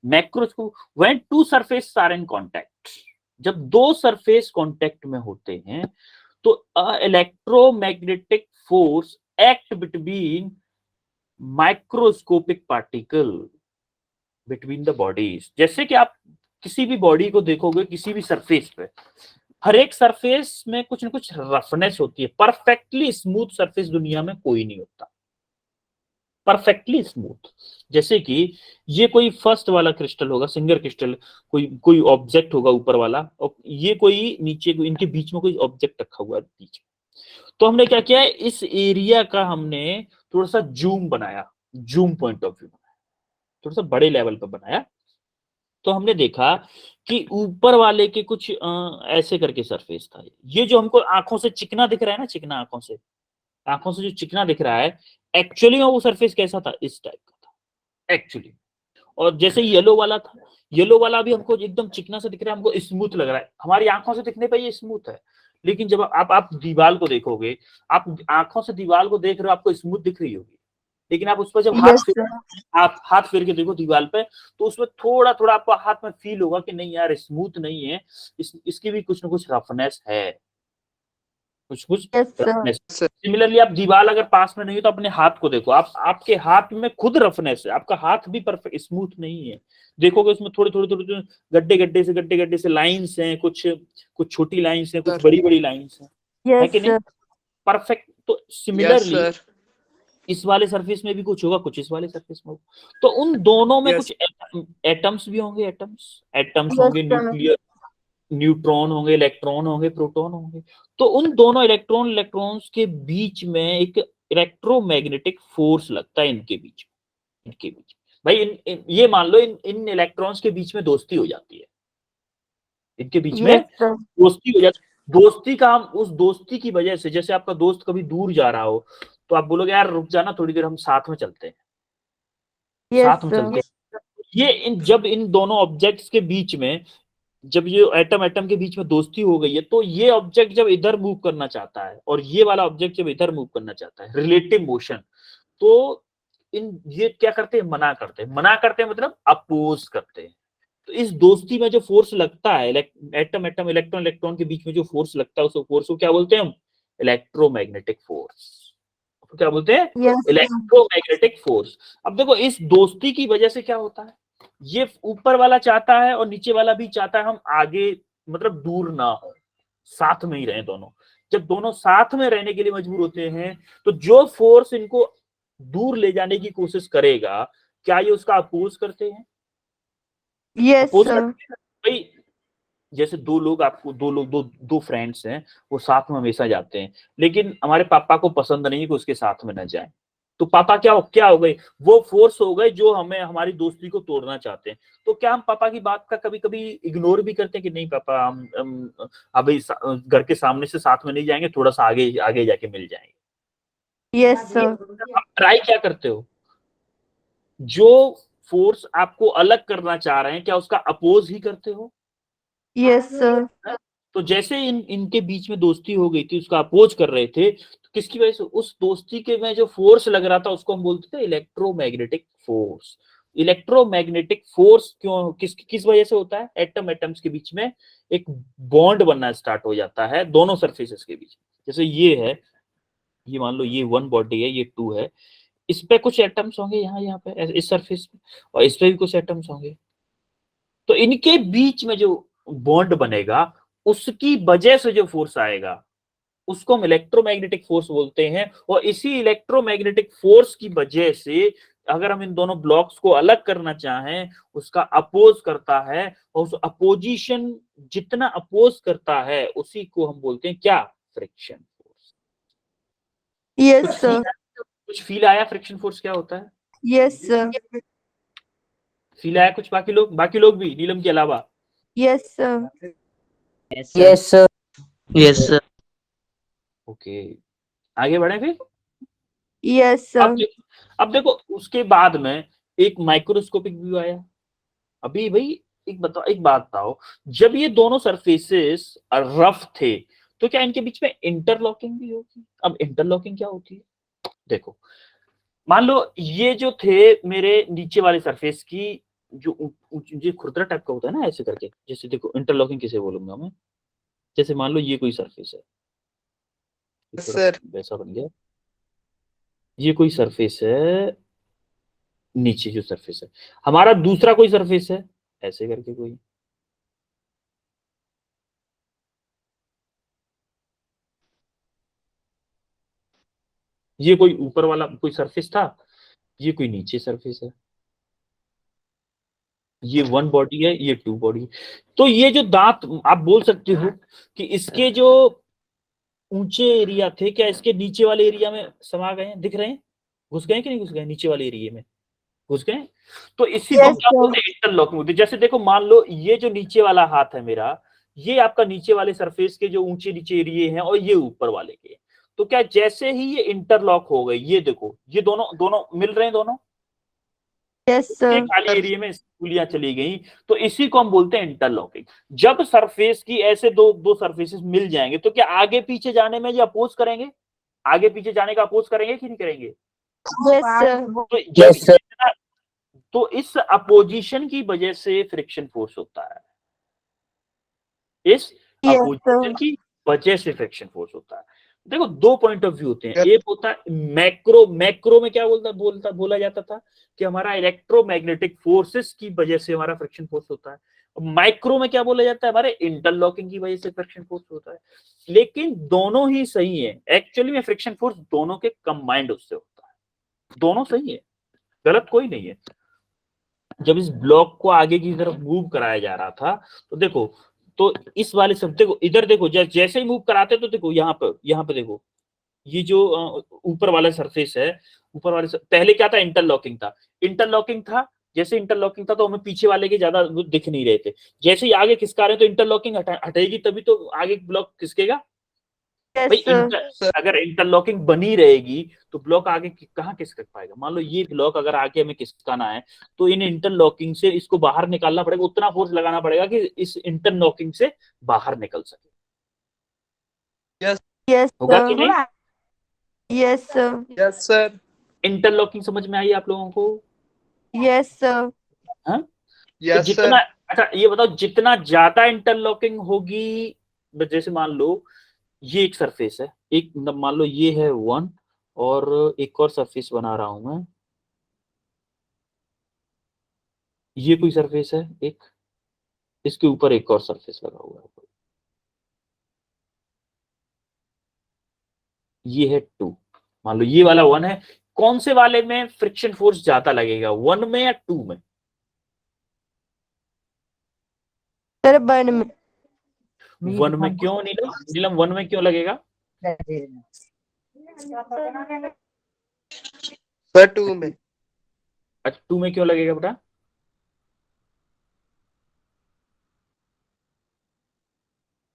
Speaker 1: Macroscope when two surface are in contact, जब दो सरफेस कांटेक्ट में होते हैं तो electromagnetic force act between microscopic particle between the bodies. जैसे कि आप किसी भी बॉडी को देखोगे किसी भी सरफेस पे, हर एक सरफेस में कुछ ना कुछ रफनेस होती है। परफेक्टली स्मूथ सरफेस दुनिया में कोई नहीं होता, परफेक्टली स्मूथ। जैसे कि ये कोई फर्स्ट वाला क्रिस्टल होगा, सिंगल क्रिस्टल, कोई ऑब्जेक्ट होगा ऊपर वाला, और ये कोई नीचे, इनके बीच में कोई ऑब्जेक्ट रखा हुआ है बीच में। तो हमने क्या किया है, इस एरिया का हमने थोड़ा सा जूम बनाया, जूम पॉइंट ऑफ व्यू बनाया, थोड़ा सा बड़े लेवल पर बनाया। तो हमने देखा कि ऊपर वाले के कुछ ऐसे करके सरफेस था। ये जो हमको आंखों से चिकना दिख रहा है ना, चिकना आंखों से जो चिकना दिख रहा है, एक्चुअली में वो सरफेस कैसा था, इस टाइप का था एक्चुअली। और जैसे येलो वाला था, येलो वाला भी हमको एकदम चिकना से दिख रहा है, हमको स्मूथ लग रहा है, हमारी आंखों से दिखने पे ये स्मूथ है। लेकिन जब आप दीवार को देखोगे, आप आंखों से दीवार को देख रहे हो, आपको स्मूथ दिख रही होगी, लेकिन आप उस पर जब
Speaker 3: Yes, sir.
Speaker 1: आप हाथ फेर के देखो दीवार पे, तो उसमें थोड़ा थोड़ा आपको हाथ में फील होगा कि नहीं यार स्मूथ नहीं है, इसकी भी कुछ ना कुछ रफनेस है, कुछ
Speaker 3: Yes, sir.
Speaker 1: रफनेस। सिमिलरली आप दीवार अगर पास में नहीं हो तो अपने हाथ को देखो, आपके हाथ में खुद रफनेस है, आपका हाथ भी परफेक्ट स्मूथ नहीं है। देखोगे उसमें थोड़े थोड़े गड्ढे गड्ढे से लाइंस हैं, कुछ छोटी लाइंस हैं, कुछ बड़ी बड़ी लाइंस हैं, है
Speaker 3: Yes,
Speaker 1: कि नहीं,
Speaker 3: sir.
Speaker 1: परफेक्ट। तो सिमिलरली इस वाले सरफेस में भी कुछ होगा, कुछ इस वाले सरफेस में होगा। तो उन दोनों में कुछ एटम्स भी होंगे, एटम्स
Speaker 3: Yes,
Speaker 1: होंगे,
Speaker 3: sir.
Speaker 1: न्यूक्लियर, न्यूट्रॉन होंगे, इलेक्ट्रॉन होंगे, प्रोटॉन होंगे। तो उन दोनों इलेक्ट्रॉन्स के बीच में एक इलेक्ट्रोमैग्नेटिक फोर्स लगता है, इनके बीच भाई ये मान लो इन इलेक्ट्रॉन्स के बीच में दोस्ती हो जाती है, इनके बीच में
Speaker 3: Yes, sir.
Speaker 1: दोस्ती हो जाती है। दोस्ती का हम उस दोस्ती की वजह से, जैसे आपका दोस्त कभी दूर जा रहा हो तो आप बोलोगे यार रुक जाना थोड़ी देर, हम साथ में चलते हैं,
Speaker 3: Yes,
Speaker 1: साथ में
Speaker 3: sir.
Speaker 1: चलते हैं। ये जब इन दोनों ऑब्जेक्ट्स के बीच में, जब ये एटम एटम के बीच में दोस्ती हो गई है, तो ये ऑब्जेक्ट जब इधर मूव करना चाहता है और ये वाला ऑब्जेक्ट जब इधर मूव करना चाहता है, रिलेटिव मोशन, तो ये क्या करते हैं, मना करते हैं। मना करते हैं मतलब अपोज करते हैं। तो इस दोस्ती में जो फोर्स लगता है, एटम एटम इलेक्ट्रॉन इलेक्ट्रॉन के बीच में जो फोर्स लगता है, उस फोर्स को क्या बोलते हैं हम? Electromagnetic force. क्या बोलते हैं?
Speaker 3: Yes, sir.
Speaker 1: Electromagnetic force. अब देखो, इस दोस्ती की वजह से क्या होता है, ये ऊपर वाला चाहता है और नीचे वाला भी चाहता है हम आगे, मतलब दूर ना हो, साथ में ही रहे दोनों। जब दोनों साथ में रहने के लिए मजबूर होते हैं, तो जो फोर्स इनको दूर ले जाने की कोशिश करेगा, क्या ये उसका अपोज करते हैं?
Speaker 3: Yes,
Speaker 1: oppose
Speaker 3: sir.
Speaker 1: करते हैं भाई। जैसे दो लोग, आपको दो फ्रेंड्स हैं, वो साथ में हमेशा जाते हैं, लेकिन हमारे पापा को पसंद नहीं है कि उसके साथ में न जाए। तो पापा क्या हो गए, वो फोर्स हो गए जो हमें हमारी दोस्ती को तोड़ना चाहते हैं। तो क्या हम पापा की बात का कभी कभी इग्नोर भी करते हैं कि नहीं पापा, हम अभी घर के सामने से साथ में नहीं जाएंगे, थोड़ा सा आगे आगे जाके मिल जाएंगे।
Speaker 3: Yes, sir.
Speaker 1: आप ट्राई क्या करते हो, जो फोर्स आपको अलग करना चाह रहे हैं, क्या उसका अपोज ही करते हो?
Speaker 3: Yes, sir.
Speaker 1: तो जैसे इनके बीच में दोस्ती हो गई थी, उसका अपोज कर रहे थे, तो किसकी वजह से? उस दोस्ती के में जो फोर्स लग रहा था, उसको हम बोलते थे इलेक्ट्रोमैग्नेटिक फोर्स। इलेक्ट्रोमैग्नेटिक फोर्स क्यों, किस वजह से होता है? एटम एटम्स के बीच में एक बॉन्ड बनना स्टार्ट हो जाता है दोनों सरफेसेस के बीच। जैसे ये है, ये मान लो ये वन बॉडी है, ये टू है, इस पे कुछ एटम्स होंगे, यहाँ पे इस सरफेस पे, और इस पे भी कुछ एटम्स होंगे। तो इनके बीच में जो बॉन्ड बनेगा, उसकी वजह से जो फोर्स आएगा, उसको हम इलेक्ट्रोमैग्नेटिक फोर्स बोलते हैं। और इसी इलेक्ट्रोमैग्नेटिक फोर्स की वजह से अगर हम इन दोनों ब्लॉक्स को अलग करना चाहें, उसका अपोज करता है, और उस अपोजिशन जितना अपोज करता है, उसी को हम बोलते हैं क्या? Friction force.
Speaker 3: Yes, sir.
Speaker 1: कुछ फील आया फ्रिक्शन फोर्स क्या होता है?
Speaker 3: Yes, sir.
Speaker 1: फील आया कुछ? बाकी लोग भी, नीलम के अलावा?
Speaker 3: Yes, sir.
Speaker 2: Yes, sir.
Speaker 4: Yes, sir.
Speaker 1: Okay, आगे बढ़े फिर।
Speaker 3: Yes, sir.
Speaker 1: अब देखो उसके बाद में एक माइक्रोस्कोपिक व्यू आया। अभी भाई एक बात बताओ, जब ये दोनों सरफेसेस रफ थे, तो क्या इनके बीच में इंटरलॉकिंग भी होती? अब इंटरलॉकिंग क्या होती है? देखो, मान लो ये जो थे मेरे नीचे वाले सरफेस की, जो खुरदरा टाइप का होता है ना, ऐसे करके, जैसे देखो इंटरलॉकिंग किसे बोलूंगा मैं, जैसे मान लो ये कोई सरफेस है,
Speaker 2: सर।
Speaker 1: वैसा बन गया, ये कोई सरफेस है, नीचे जो सरफेस है, हमारा दूसरा कोई सरफेस है, ऐसे करके कोई, ये कोई ऊपर वाला कोई सरफेस था, ये कोई नीचे सरफेस है, ये वन बॉडी है, ये टू बॉडी। तो ये जो दांत, आप बोल सकते हो कि इसके जो ऊंचे एरिया थे, क्या इसके नीचे वाले एरिया में समा गए हैं, दिख रहे हैं, घुस गए कि नहीं घुस गए नीचे वाले एरिया में? घुस गए। तो इसी को
Speaker 3: Yes,
Speaker 1: क्या
Speaker 3: sir.
Speaker 1: बोलते हैं? इंटरलॉकिंग होती है। जैसे देखो, मान लो ये जो नीचे वाला हाथ है मेरा, ये आपका नीचे वाले सरफेस के जो ऊंचे नीचे एरिया हैं, और ये ऊपर वाले के, तो क्या जैसे ही ये इंटरलॉक हो गए, ये देखो, ये दोनों दोनों मिल रहे हैं दोनों,
Speaker 3: Yes,
Speaker 1: एक
Speaker 3: sir.
Speaker 1: खाली एरिया में पुलियां चली गई, तो इसी को हम बोलते हैं इंटरलॉकिंग। जब सरफेस की ऐसे दो दो सरफेसेस मिल जाएंगे, तो क्या आगे पीछे जाने में ये अपोज करेंगे? आगे पीछे जाने का अपोज करेंगे कि नहीं करेंगे?
Speaker 3: Yes, sir.
Speaker 1: तो जब
Speaker 2: Yes, sir.
Speaker 1: तो इस अपोजिशन की वजह से फ्रिक्शन फोर्स होता है, इस
Speaker 3: Yes,
Speaker 1: अपोजिशन
Speaker 3: sir.
Speaker 1: की वजह से फ्रिक्शन फोर्स होता है। देखो, दो पॉइंट ऑफ व्यू होते हैं। एक होता है मैक्रो, मैक्रो में क्या बोला जाता था कि हमारा इलेक्ट्रोमैग्नेटिक फोर्सेस की वजह से हमारा फ्रिक्शन फोर्स होता है। माइक्रो में क्या बोला जाता है? हमारे इंटरलॉकिंग की वजह से फ्रिक्शन फोर्स होता है। लेकिन दोनों ही सही है एक्चुअली में, फ्रिक्शन फोर्स दोनों के कंबाइंड उससे होता है, दोनों सही है, गलत कोई नहीं है। जब इस ब्लॉक को आगे की तरफ मूव कराया जा रहा था, तो देखो, तो इस वाले सब देखो, इधर देखो, जैसे ही मूव कराते तो देखो यहाँ पे देखो, ये जो ऊपर वाला सरफेस है, पहले क्या था? इंटरलॉकिंग था। जैसे इंटरलॉकिंग था तो हमें पीछे वाले के ज्यादा दिख नहीं रहे थे। जैसे ही आगे खिसका रहे हैं, तो इंटरलॉकिंग हटेगी, तभी तो आगे ब्लॉक खिसकेगा। भाई
Speaker 3: yes,
Speaker 1: अगर इंटरलॉकिंग बनी रहेगी तो ब्लॉक आगे कहाँ खिसक पाएगा। मान लो ये ब्लॉक अगर आगे हमें खिसकाना है तो इन इंटरलॉकिंग से इसको बाहर निकालना पड़ेगा, उतना फोर्स लगाना पड़ेगा कि इस इंटरलॉकिंग से बाहर निकल सके।
Speaker 3: yes,
Speaker 1: होगा कि नहीं?
Speaker 3: yes,
Speaker 6: yes sir.
Speaker 1: इंटरलॉकिंग समझ में आई आप लोगों को?
Speaker 3: yes,
Speaker 1: हाँ, तो
Speaker 6: यस
Speaker 1: जितना,
Speaker 6: सर।
Speaker 1: अच्छा ये बताओ, जितना ज्यादा इंटरलॉकिंग होगी, जैसे मान लो ये एक सरफेस है, एक मान लो ये है 1 और एक और सरफेस बना रहा हूं मैं, ये कोई सरफेस है एक, इसके ऊपर एक और सरफेस लगा हुआ है, ये है 2। मान लो ये वाला 1 है, कौन से वाले में फ्रिक्शन फोर्स ज्यादा लगेगा, 1 में या 2 में?
Speaker 3: सर 1 में।
Speaker 1: 1 में क्यों नीलम? नीलम 1 में क्यों लगेगा?
Speaker 6: सर 2 में।
Speaker 1: अच्छा 2 में क्यों लगेगा बेटा?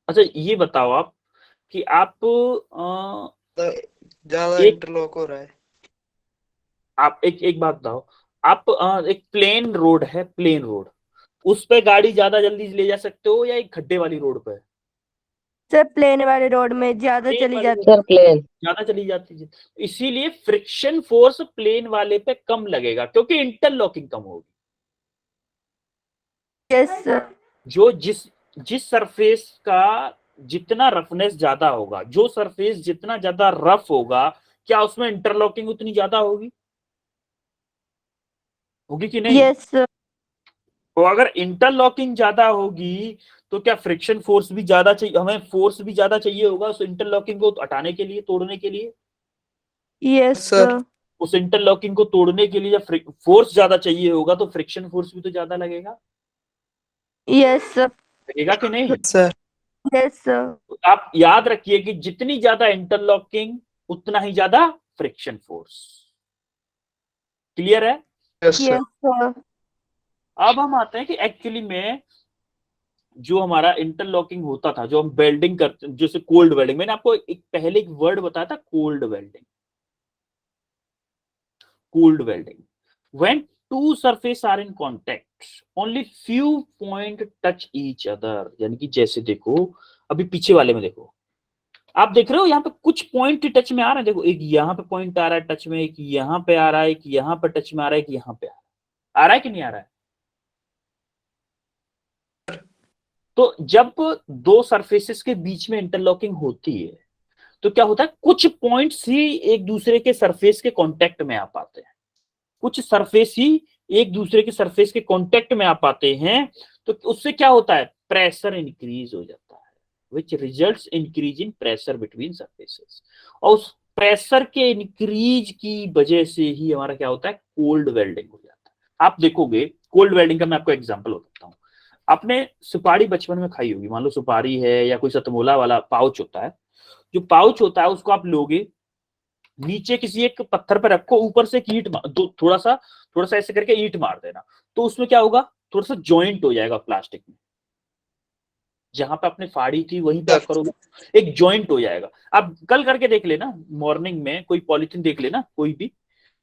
Speaker 1: अच्छा ये बताओ आप कि आप
Speaker 6: तो ज्यादा
Speaker 1: एक
Speaker 6: इंटरलॉक हो रहा है।
Speaker 1: आप एक बात बताओ, आप एक प्लेन रोड है, प्लेन रोड, उस पे गाड़ी ज्यादा जल्दी ले जा सकते हो या एक खड्डे वाली रोड पे?
Speaker 3: सर प्लेन वाले रोड में ज्यादा
Speaker 1: प्लेन
Speaker 3: चली
Speaker 1: वाली
Speaker 3: जाती।
Speaker 1: Road
Speaker 2: sir plane.
Speaker 1: ज्यादा चली जाती है, इसीलिए फ्रिक्शन फोर्स प्लेन वाले पे कम लगेगा क्योंकि इंटरलॉकिंग कम होगी।
Speaker 3: Yes sir.
Speaker 1: जो जिस सरफेस का जितना रफनेस ज्यादा होगा, जो सरफेस जितना ज्यादा रफ होगा, क्या उसमें इंटरलॉकिंग उतनी ज्यादा होगी? होगी कि नहीं?
Speaker 3: Yes sir.
Speaker 1: तो अगर इंटरलॉकिंग ज्यादा होगी तो क्या फ्रिक्शन फोर्स भी ज्यादा चाहिए, हमें फोर्स भी ज्यादा चाहिए होगा उस इंटरलॉकिंग को हटाने के लिए, तोड़ने के लिए।
Speaker 3: Yes
Speaker 6: sir.
Speaker 3: सर।
Speaker 1: उस इंटरलॉकिंग को तोड़ने के लिए जब फोर्स ज्यादा चाहिए होगा तो फ्रिक्शन फोर्स भी तो ज्यादा लगेगा,
Speaker 3: यस सर।
Speaker 1: लगेगा कि नहीं?
Speaker 6: सर।
Speaker 3: Yes sir.
Speaker 1: तो आप याद रखिए कि जितनी ज्यादा इंटरलॉकिंग उतना ही ज्यादा फ्रिक्शन फोर्स। क्लियर है?
Speaker 6: Yes sir.
Speaker 3: Yes sir.
Speaker 1: अब हम आते हैं कि एक्चुअली में जो हमारा इंटरलॉकिंग होता था, जो हम वेल्डिंग करते, जैसे कोल्ड वेल्डिंग, मैंने आपको पहले एक वर्ड बताया था, cold welding. cooled welding, when two surfaces are in contact only few point touch each other। यानी कि जैसे देखो अभी पीछे वाले में देखो, आप देख रहे हो यहाँ पे कुछ पॉइंट टच में आ रहे हैं, देखो एक यहाँ पे पॉइंट आ रहा है टच में, एक यहाँ पे आ रहा है, एक यहाँ पे टच में आ रहा है, एक यहाँ पे आ रहा है कि नहीं आ रहा है? तो जब दो सरफेसेस के बीच में इंटरलॉकिंग होती है तो क्या होता है, कुछ पॉइंट्स ही एक दूसरे के सरफेस के कांटेक्ट में आ पाते हैं, कुछ सरफेस ही एक दूसरे के सरफेस के कांटेक्ट में आ पाते हैं, तो उससे क्या होता है, प्रेशर इंक्रीज हो जाता है, which results increase in pressure between surfaces. और उस प्रेशर के इंक्रीज की वजह से ही हमारा क्या होता है, कोल्ड वेल्डिंग हो जाता है। आप देखोगे कोल्ड वेल्डिंग का मैं आपको एग्जांपल बताता हूँ। आपने सुपारी बचपन में खाई होगी, मान लो सुपारी है या कोई सतमोला वाला पाउच होता है, जो पाउच होता है उसको आप लोगे, नीचे किसी एक पत्थर पर रखो, ऊपर से ईंट थोड़ा सा ऐसे करके ईंट मार देना, तो उसमें क्या होगा, थोड़ा सा जॉइंट हो जाएगा प्लास्टिक में, जहां पे आपने फाड़ी थी वहीं पे आप करोगे एक जॉइंट हो जाएगा। आप कल करके देख लेना, मॉर्निंग में कोई पॉलिथीन देख लेना कोई भी,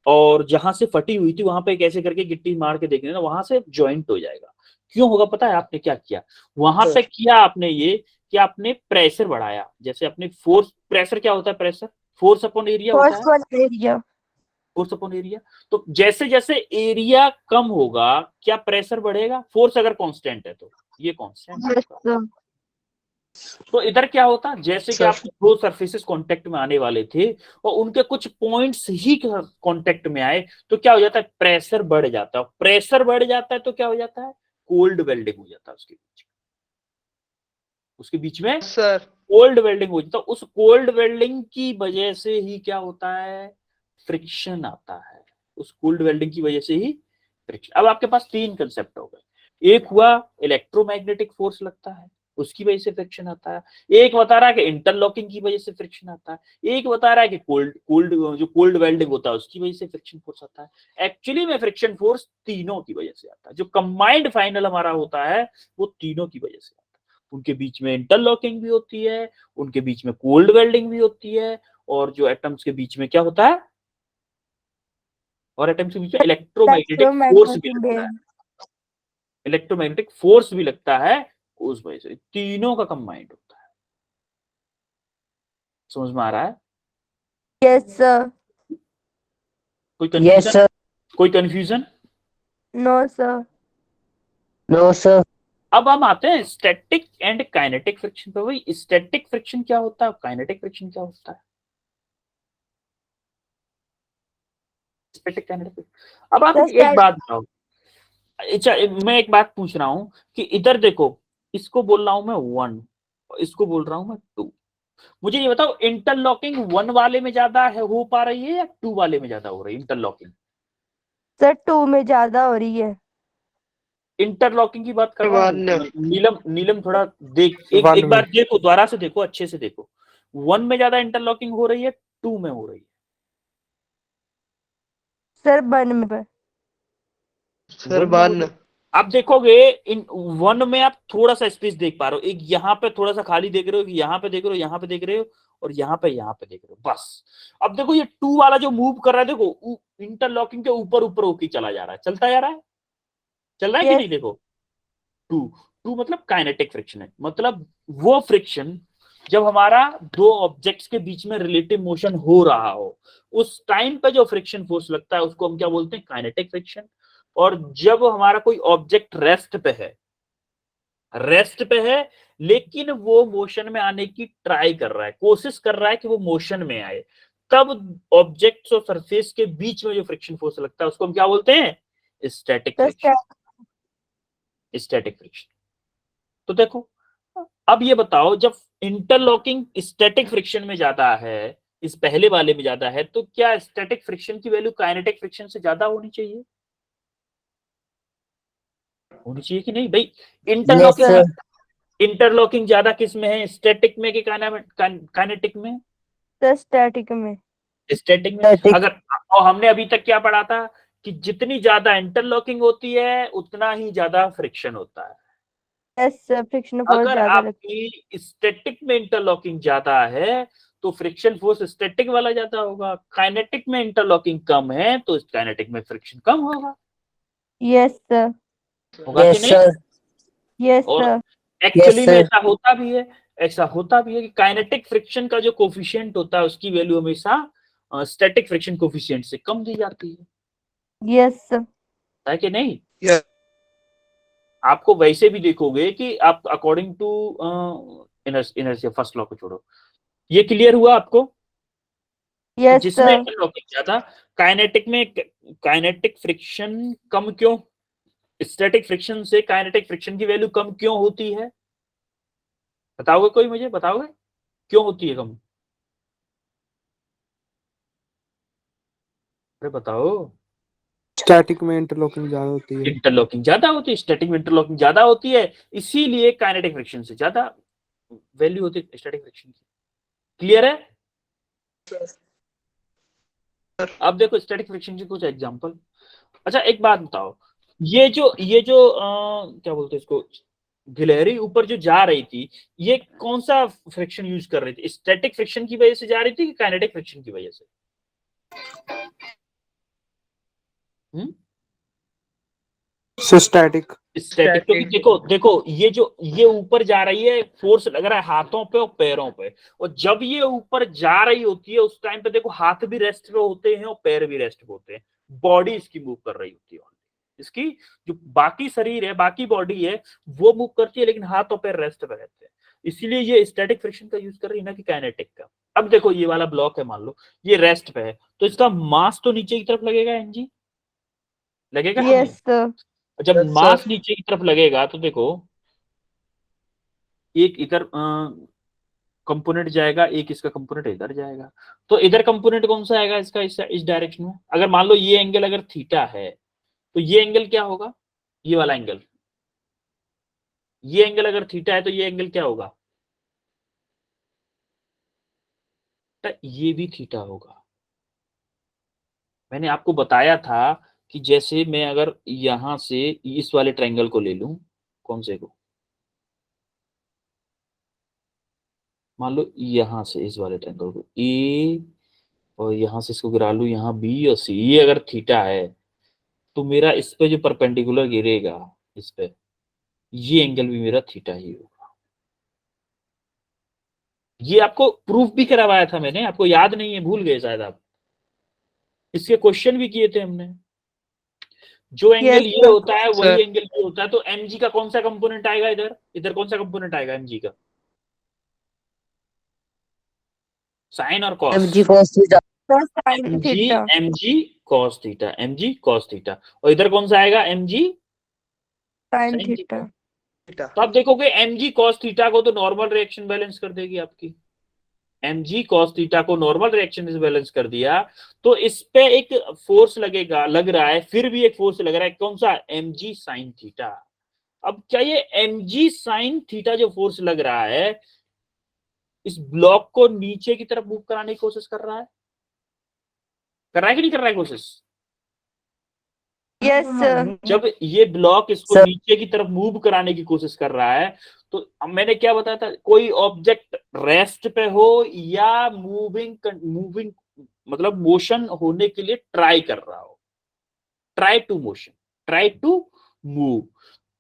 Speaker 1: और जहां से फटी हुई थी वहां पे एक ऐसे करके गिट्टी मार के देख लेना, वहां से जॉइंट हो जाएगा। क्यों होगा पता है आपने क्या किया वहां पे? किया आपने ये कि आपने प्रेशर बढ़ाया, जैसे अपने फोर्स, प्रेशर क्या होता है, प्रेशर फोर्स अपॉन एरिया होता है,
Speaker 3: force area.
Speaker 1: Force upon area. तो जैसे जैसे एरिया कम होगा क्या प्रेशर बढ़ेगा? फोर्स अगर कांस्टेंट है तो ये कांस्टेंट
Speaker 3: यस
Speaker 1: होगा।
Speaker 3: सर।
Speaker 1: तो इधर क्या होता, जैसे कि आपके दो सरफेसेस कांटेक्ट में आने वाले थे और उनके कुछ पॉइंट्स ही कांटेक्ट में आए, तो क्या हो जाता है, प्रेशर बढ़ जाता है। प्रेशर बढ़ जाता है तो क्या हो जाता है, कोल्ड वेल्डिंग हो जाता है उसके बीच में
Speaker 6: सर।
Speaker 1: कोल्ड वेल्डिंग हो जाता है। उस कोल्ड वेल्डिंग की वजह से ही क्या होता है, फ्रिक्शन आता है। उस कोल्ड वेल्डिंग की वजह से ही फ्रिक्शन। अब आपके पास तीन कंसेप्ट हो गए, एक हुआ इलेक्ट्रोमैग्नेटिक फोर्स लगता है उसकी वजह से फ्रिक्शन आता है, एक बता रहा है कि इंटरलॉकिंग की वजह से फ्रिक्शन आता है, एक बता रहा है कि जो कोल्ड वेल्डिंग होता है उसकी वजह से फ्रिक्शन फोर्स आता है। एक्चुअली में फ्रिक्शन फोर्स तीनों की वजह से आता है, जो कंबाइंड फाइनल हमारा होता है वो तीनों की वजह से आता है। उनके बीच में इंटरलॉकिंग भी होती है, उनके बीच में कोल्ड वेल्डिंग भी होती है, और जो एटम्स के बीच में क्या होता है, और एटम्स के बीच में इलेक्ट्रोमैग्नेटिक फोर्स भी लगता है, इलेक्ट्रोमैग्नेटिक फोर्स भी लगता है, उस वजह से तीनों का कंबाइंड होता है। समझ में आ रहा है?
Speaker 3: Yes, sir.
Speaker 1: कोई
Speaker 2: Yes,
Speaker 1: कंफ्यूजन?
Speaker 2: sir.
Speaker 1: कोई confusion?
Speaker 3: No, sir.
Speaker 2: No, sir.
Speaker 1: अब हम आते हैं स्टैटिक एंड काइनेटिक फ्रिक्शन पे। भाई स्टैटिक फ्रिक्शन क्या होता है, काइनेटिक फ्रिक्शन क्या होता है? Static kinetic. अब आप
Speaker 3: Sir,
Speaker 1: एक बात बताओ, अच्छा मैं एक बात पूछ रहा हूं कि इधर देखो, इसको बोल रहा हूं मैं 1, इसको बोल रहा हूं मैं 2। मुझे ये बताओ, इंटरलॉकिंग 1 वाले में ज्यादा है हो पा रही है या 2 वाले में ज्यादा हो रही है इंटरलॉकिंग?
Speaker 3: sir, 2 में ज्यादा हो रही है।
Speaker 1: इंटरलॉकिंग की बात कर रहा हूँ।
Speaker 6: वन।
Speaker 1: नीलम, नीलम थोड़ा देख, एक बार देखो, दोबारा से देखो, अच्छे से देखो। 1 में ज्यादा इंटरलॉकिंग हो रही है, 2 में हो रही है?
Speaker 3: सर 1 में।
Speaker 6: सर
Speaker 1: 1 में हो
Speaker 6: वन।
Speaker 1: रही है। आप देखोगे इन 1 में आप थोड़ा सा स्पेस देख पा रहे हो, एक यहाँ पे थोड़ा सा खाली देख रहे हो, यहाँ पे देख रहे हो, यहाँ पे देख रहे हो, और यहाँ पे देख रहे हो, बस। अब देखो ये 2 वाला जो मूव कर रहा है, देखो इंटरलॉकिंग के ऊपर ऊपर होके चला जा रहा है, चलता जा रहा है, चल रहा है कि
Speaker 3: Yes,
Speaker 1: नहीं? देखो 2 मतलब काइनेटिक फ्रिक्शन है, मतलब वो फ्रिक्शन जब हमारा दो ऑब्जेक्ट्स के बीच में रिलेटिव मोशन हो रहा हो, उस टाइम पे जो फ्रिक्शन फोर्स लगता है उसको हम क्या बोलते हैं? Kinetic friction. और जब हमारा कोई ऑब्जेक्ट रेस्ट पे है लेकिन वो मोशन में आने की ट्राई कर रहा है, कोशिश कर रहा है कि वो मोशन में आए, तब ऑब्जेक्ट्स और सरफेस के बीच में जो फ्रिक्शन फोर्स लगता है उसको हम क्या बोलते हैं? Static
Speaker 3: sir,
Speaker 1: friction. Static friction. तो देखो, अब ये बताओ, जब इंटरलॉकिंग स्टैटिक फ्रिक्शन में ज्यादा है, इस पहले वाले में ज्यादा है, तो क्या स्टैटिक फ्रिक्शन की वैल्यू काइनेटिक फ्रिक्शन से ज्यादा होनी चाहिए? होनी चाहिए कि नहीं भाई?
Speaker 2: Yes,
Speaker 1: interlocking
Speaker 2: sir.
Speaker 1: इंटरलॉकिंग ज्यादा किस में है, स्टैटिक में कि काइनेटिक में?
Speaker 3: sir, static में।
Speaker 1: स्टैटिक में।
Speaker 2: Static.
Speaker 1: अगर, और हमने अभी तक क्या पढ़ा था कि जितनी ज्यादा इंटरलॉकिंग होती है उतना ही ज्यादा फ्रिक्शन होता है।
Speaker 3: Yes, sir, friction force
Speaker 1: अगर
Speaker 3: ज्यादा लगता
Speaker 1: आपकी स्टैटिक में इंटरलॉकिंग ज्यादा है तो फ्रिक्शन फोर्स स्टैटिक वाला ज्यादा होगा, काइनेटिक में इंटरलॉकिंग कम है तो काइनेटिक में फ्रिक्शन कम होगा।
Speaker 3: है। Yes, sir.
Speaker 1: होगा कि
Speaker 2: Yes,
Speaker 1: नहीं?
Speaker 2: sir.
Speaker 3: Yes,
Speaker 1: और
Speaker 3: sir.
Speaker 1: एक्चुअली
Speaker 2: Yes,
Speaker 1: में
Speaker 2: sir.
Speaker 1: ऐसा होता भी है कि काइनेटिक फ्रिक्शन का जो कोफिशिएंट होता है उसकी वैल्यू हमेशा स्टैटिक फ्रिक्शन कोफिशिएंट से कम दी जाती है।
Speaker 3: Yes, sir.
Speaker 1: है कि नहीं?
Speaker 6: यस।
Speaker 1: आपको वैसे भी देखोगे कि आप according to inertia, first law को छोड़ो, ये क्लियर हुआ आपको कि
Speaker 3: Yes,
Speaker 1: जिसमें
Speaker 3: sir.
Speaker 1: इंटरलॉकिंग ज्यादा, काइनेटिक में काइनेटिक फ्रिक्शन कम क्यों? स्टैटिक फ्रिक्शन से काइनेटिक फ्रिक्शन की वैल्यू कम क्यों होती है? बताओगे कोई? मुझे बताओगे क्यों होती है कम? अरे बताओ।
Speaker 7: स्टैटिक में इंटरलॉकिंग ज्यादा होती है।
Speaker 1: इंटरलॉकिंग ज्यादा होती है, स्टैटिक में इंटरलॉकिंग ज्यादा होती है, इसीलिए काइनेटिक फ्रिक्शन से ज्यादा वैल्यू होती है स्टैटिक फ्रिक्शन की। क्लियर है? अब देखो स्टैटिक फ्रिक्शन के कुछ एग्जांपल। अच्छा एक बात बताओ, ये जो क्या बोलते हैं इसको, गिलहरी ऊपर जो जा रही थी, ये कौन सा फ्रिक्शन यूज कर रही थी? स्टैटिक फ्रिक्शन की वजह से जा रही थी कि काइनेटिक फ्रिक्शन की वजह से?
Speaker 7: स्टैटिक।
Speaker 1: स्टैटिक, क्योंकि देखो देखो ये ऊपर जा रही है, फोर्स लग रहा है हाथों पे और पैरों पे, और जब ये ऊपर जा रही होती है उस टाइम पे देखो हाथ भी रेस्ट पे होते हैं और पैर भी रेस्ट पे होते हैं, बॉडी इसकी मूव कर रही होती है, इसकी जो बाकी शरीर है, बाकी बॉडी है, वो मूव करती है लेकिन हाथ और पैर रेस्ट पे रहते हैं, इसीलिए ये स्टैटिक फ्रिक्शन का यूज कर रही है ना कि काइनेटिक का। अब देखो ये वाला ब्लॉक है, मान लो ये रेस्ट पे है, तो इसका मास तो नीचे की तरफ लगेगा एनजी, लगेगा कि नहीं?
Speaker 3: Yes, sir.
Speaker 1: जब
Speaker 6: Yes,
Speaker 1: मास
Speaker 6: sir.
Speaker 1: नीचे की तरफ लगेगा तो देखो एक इधर कंपोनेंट जाएगा, एक इसका कंपोनेंट इधर जाएगा, तो इधर कंपोनेंट कौन सा आएगा इसका, इस डायरेक्शन में? अगर मान लो ये एंगल अगर थीटा है तो ये एंगल क्या होगा? ये वाला एंगल, ये एंगल अगर थीटा है तो ये एंगल क्या होगा? तो ये भी थीटा होगा। मैंने आपको बताया था कि जैसे मैं अगर यहां से इस वाले ट्रायंगल को ले लूं, कौन से को, मान लो यहाँ से इस वाले ट्रायंगल को ए और यहाँ से इसको गिरा लूं, यहाँ बी और सी, ये अगर थीटा है तो मेरा इस पे जो परपेंडिकुलर गिरेगा इस पे, ये एंगल भी मेरा थीटा ही होगा। ये आपको प्रूफ भी करवाया था मैंने, आपको याद नहीं है, भूल गए शायद आप, इसके क्वेश्चन भी किए थे हमने। जो एंगल
Speaker 3: Yes,
Speaker 1: ये
Speaker 3: sir.
Speaker 1: होता है वही
Speaker 6: Sir.
Speaker 1: एंगल ये होता है, तो mg का कौन सा कंपोनेंट आएगा इधर, इधर कौन सा कंपोनेंट आएगा mg का, साइन और cos,
Speaker 2: mg cos theta
Speaker 3: Sin
Speaker 1: mg
Speaker 3: theta.
Speaker 1: mg cos theta, mg cos theta, और इधर कौन सा आएगा mg
Speaker 3: Sin
Speaker 1: sin
Speaker 3: theta.
Speaker 1: Theta. तो आप देखोगे mg cos थीटा को तो नॉर्मल रिएक्शन बैलेंस कर देगी आपकी, mg cos थीटा को नॉर्मल रिएक्शन से बैलेंस कर दिया, तो इस पे एक फोर्स लगेगा, लग रहा है, फिर भी एक फोर्स लग रहा है, कौन सा, mg sin थीटा। अब क्या ये mg sin थीटा जो फोर्स लग रहा है इस ब्लॉक को नीचे की तरफ मूव कराने की कोशिश कर रहा है, कर रहा है कि नहीं कर रहा है कोशिश।
Speaker 3: Yes, sir.
Speaker 1: जब ये ब्लॉक इसको
Speaker 2: Sir.
Speaker 1: नीचे की तरफ मूव कराने की कोशिश कर रहा है, तो अब मैंने क्या बताया था, कोई ऑब्जेक्ट रेस्ट पे हो या मूविंग मतलब मोशन होने के लिए ट्राई कर रहा हो, try to motion, try to move,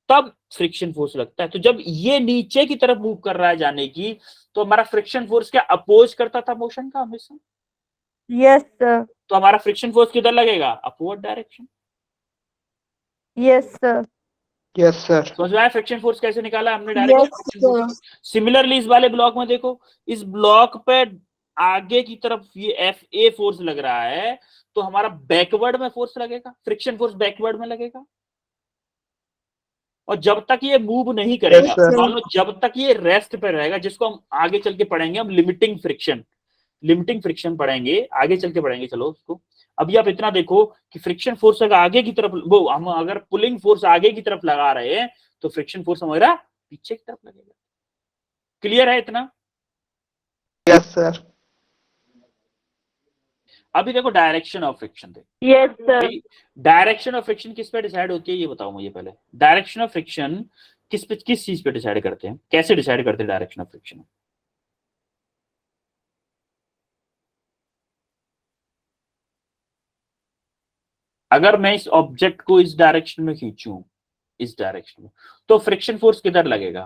Speaker 1: तब फ्रिक्शन फोर्स लगता है। तो जब ये नीचे की तरफ मूव कर रहा है जाने की, तो हमारा फ्रिक्शन फोर्स क्या अपोज करता था मोशन का हमेशा,
Speaker 3: Yes, sir.
Speaker 1: तो हमारा फ्रिक्शन फोर्स किधर लगेगा, upward direction.
Speaker 3: Yes, sir.
Speaker 6: Yes, sir.
Speaker 1: समझ में आया फ्रिक्शन फोर्स कैसे निकाला हमने
Speaker 3: Yes,
Speaker 1: डायरेक्शन।
Speaker 3: sir.
Speaker 1: सिमिलरली इस वाले ब्लॉक में देखो, इस ब्लॉक पे आगे की तरफ ये एफ ए फोर्स लग रहा है, तो हमारा बैकवर्ड में फोर्स लगेगा, फ्रिक्शन फोर्स बैकवर्ड में लगेगा, और जब तक ये मूव नहीं करेगा,
Speaker 6: Yes, sir.
Speaker 1: मान लो जब तक ये रेस्ट पे रहेगा, जिसको हम आगे चल के पढ़ेंगे, हम लिमिटिंग फ्रिक्शन पढ़ेंगे, आगे चल के पढ़ेंगे, चलो उसको। अभी आप इतना देखो कि फ्रिक्शन फोर्स अगर आगे की तरफ, वो हम अगर पुलिंग फोर्स आगे की तरफ लगा रहे हैं तो फ्रिक्शन फोर्स हमारा पीछे की तरफ लगेगा। क्लियर है इतना।
Speaker 6: Yes, sir.
Speaker 1: अभी देखो डायरेक्शन ऑफ फ्रिक्शन, देखो
Speaker 3: Yes, sir.
Speaker 1: Direction of friction किस पे डिसाइड होती है ये बताओ मुझे पहले। डायरेक्शन ऑफ फ्रिक्शन किस चीज पे डिसाइड करते हैं, कैसे डिसाइड करते हैं डायरेक्शन ऑफ फ्रिक्शन। अगर मैं इस ऑब्जेक्ट को इस डायरेक्शन में खींचूं, इस डायरेक्शन में, तो फ्रिक्शन फोर्स किधर लगेगा,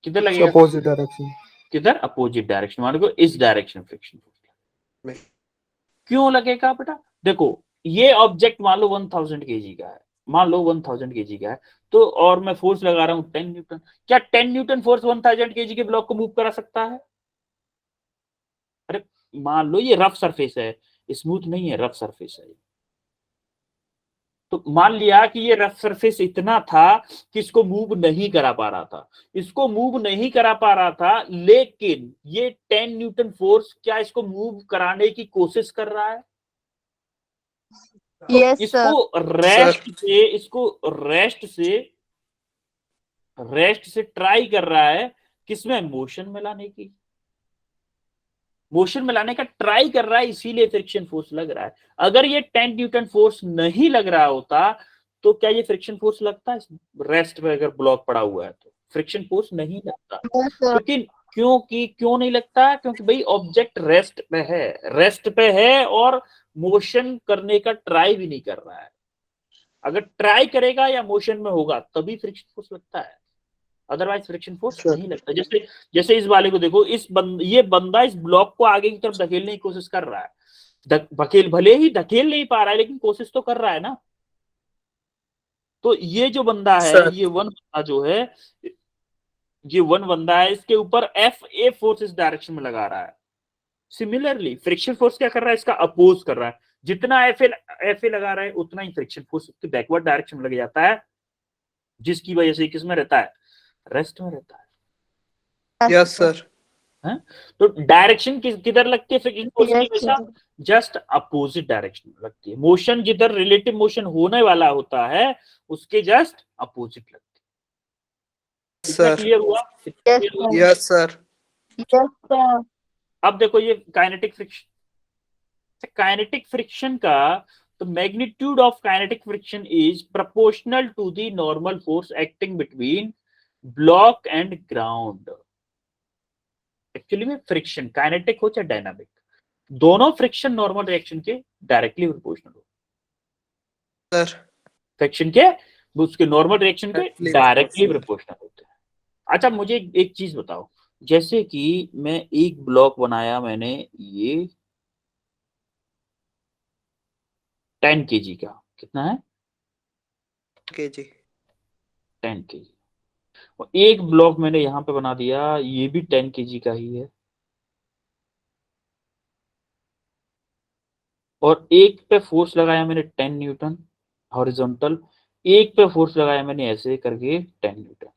Speaker 1: किधर लगेगा,
Speaker 7: अपोजिट डायरेक्शन।
Speaker 1: किधर, अपोजिट डायरेक्शन, मान लो इस डायरेक्शन फ्रिक्शन फोर्स क्यों लगेगा बेटा। देखो ये ऑब्जेक्ट मान लो 1000 केजी का है, मान लो 1000 केजी का है, तो और मैं फोर्स लगा रहा हूं 10 न्यूटन, क्या 10 न्यूटन फोर्स 1000 केजी के ब्लॉक को मूव करा सकता है। अरे मान लो ये रफ सरफेस है, स्मूथ नहीं है, रफ सरफेस है, तो मान लिया कि ये रफ सरफेस इतना था कि इसको मूव नहीं करा पा रहा था, इसको मूव नहीं करा पा रहा था, लेकिन ये 10 न्यूटन फोर्स क्या इसको मूव कराने की कोशिश कर रहा है।
Speaker 3: Yes, sir.
Speaker 1: इसको रेस्ट से ट्राई कर रहा है, किसमें, मोशन में लाने की, मोशन में लाने का ट्राई कर रहा है, इसीलिए फ्रिक्शन फोर्स लग रहा है। अगर ये 10 न्यूटन फोर्स नहीं लग रहा होता तो क्या ये फ्रिक्शन फोर्स लगता है, रेस्ट पे अगर ब्लॉक पड़ा हुआ है तो फ्रिक्शन फोर्स नहीं लगता।
Speaker 3: Yes, sir.
Speaker 1: लेकिन क्यों नहीं लगता, क्योंकि भाई ऑब्जेक्ट रेस्ट पे है और मोशन करने का ट्राई भी नहीं कर रहा है। अगर ट्राई करेगा या मोशन में होगा तभी फ्रिक्शन फोर्स लगता है, अदरवाइज फ्रिक्शन फोर्स
Speaker 6: Sure.
Speaker 1: नहीं लगता। जैसे इस वाले को देखो, ये बंदा इस ब्लॉक को आगे की तरफ धकेलने की कोशिश कर रहा है, भले ही धकेल नहीं पा रहा है लेकिन कोशिश तो कर रहा है ना। तो ये जो बंदा है,
Speaker 6: Sir.
Speaker 1: ये वन बंदा जो है, ये वन बंदा है, इसके ऊपर एफ ए फोर्स इस डायरेक्शन में लगा रहा है। सिमिलरली फ्रिक्शन फोर्स क्या कर रहा है, इसका अपोज कर रहा है। जितना एफ ए लगा रहा है उतना ही फ्रिक्शन फोर्स उसके बैकवर्ड डायरेक्शन में लग जाता है, जिसकी वजह से किसमें रहता है, रेस्ट में रहता है।
Speaker 6: Yes, sir.
Speaker 1: तो डायरेक्शन किधर लगती है फ्रिक्शन फोर्स की,
Speaker 3: Yes,
Speaker 1: हमेशा
Speaker 3: sir.
Speaker 1: जस्ट अपोजिट डायरेक्शन में लगती है। मोशन जिधर रिलेटिव मोशन होने वाला होता है उसके जस्ट अपोजिट लगती है। इतना
Speaker 6: Sir.
Speaker 1: क्लियर हुआ, इतना
Speaker 3: Yes,
Speaker 1: clear हुआ?
Speaker 3: sir.
Speaker 6: Yes, sir.
Speaker 3: Yes, sir.
Speaker 1: अब देखो ये काइनेटिक फ्रिक्शन का, तो magnitude of kinetic friction is proportional to the normal force acting between block and ground actually में फ्रिक्शन काइनेटिक हो चाहे डायनामिक, दोनों फ्रिक्शन नॉर्मल रिएक्शन के डायरेक्टली प्रोपोर्शनल हो।
Speaker 7: सर
Speaker 1: फ्रिक्शन के उसके नॉर्मल रिएक्शन के
Speaker 7: Directly
Speaker 1: डायरेक्टली
Speaker 7: proportional।
Speaker 1: प्रोपोर्शनल होते हैं। अच्छा मुझे एक चीज बताओ, जैसे कि मैं एक ब्लॉक बनाया मैंने ये 10 kg का, कितना है
Speaker 7: केजी
Speaker 1: 10 kg, और एक ब्लॉक मैंने यहां पे बना दिया ये भी 10 kg का ही है, और एक पे फोर्स लगाया मैंने 10 न्यूटन हॉरिजॉन्टल, एक पे फोर्स लगाया मैंने ऐसे करके 10 न्यूटन,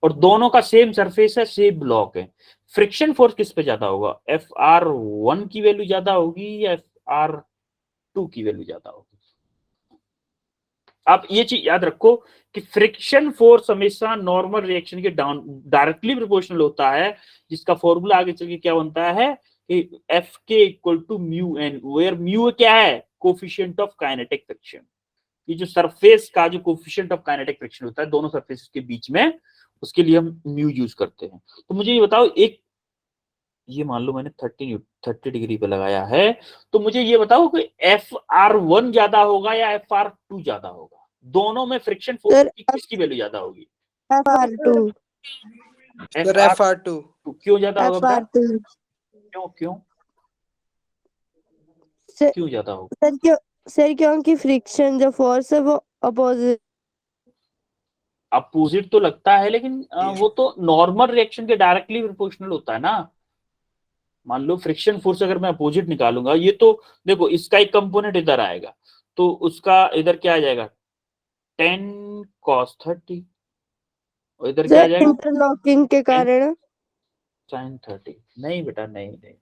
Speaker 1: और दोनों का सेम सरफेस है, सेम ब्लॉक है। फ्रिक्शन फोर्स किस पे ज्यादा होगा, Fr1 की वैल्यू ज्यादा होगी या Fr2 की वैल्यू ज्यादा होगी? आप ये चीज याद रखो कि फ्रिक्शन फोर्स हमेशा नॉर्मल रिएक्शन के डायरेक्टली प्रोपोर्शनल होता है, जिसका फॉर्मूला आगे चल के क्या बनता है कि एफ के equal to mu N, where mu क्या है, कोफिशिएंट ऑफ काइनेटिक फ्रिक्शन। ये जो सरफेस का जो कोफिशिएंट ऑफ काइनेटिक फ्रिक्शन होता है दोनों सरफेस के बीच में, उसके लिए हम म्यू यूज करते हैं। तो मुझे ये बताओ, एक ये मान लो मैंने 30 डिग्री पे लगाया है, तो मुझे ये बताओ कि Fr1 ज्यादा होगा या Fr2 ज्यादा होगा, दोनों में फ्रिक्शन फोर्स
Speaker 3: सर
Speaker 1: की किसकी वैल्यू ज्यादा होगी?
Speaker 3: FR2
Speaker 7: सर Fr2
Speaker 1: क्यों ज्यादा होगा बेटा?
Speaker 3: FR2
Speaker 1: क्यों क्यों
Speaker 3: सर
Speaker 1: क्यों ज्यादा होगा?
Speaker 3: सर क्योंकि फ्रिक्शन जो फोर्स है वो अपोजिट।
Speaker 1: अपोजिट तो लगता है लेकिन वो तो नॉर्मल रिएक्शन के डायरेक्टली प्रोपोर्शनल होता है ना। मान लो फ्रिक्शन फोर्स अगर मैं अपोजिट निकालूंगा, ये तो देखो इसका एक कंपोनेंट इधर आएगा, तो उसका इधर क्या आ जाएगा 10 cos 30, और इधर क्या आ
Speaker 3: सर
Speaker 1: जाएगा
Speaker 3: इंटरलॉकिंग के कारण
Speaker 1: sin 30। नहीं बेटा नहीं नहीं नहीं,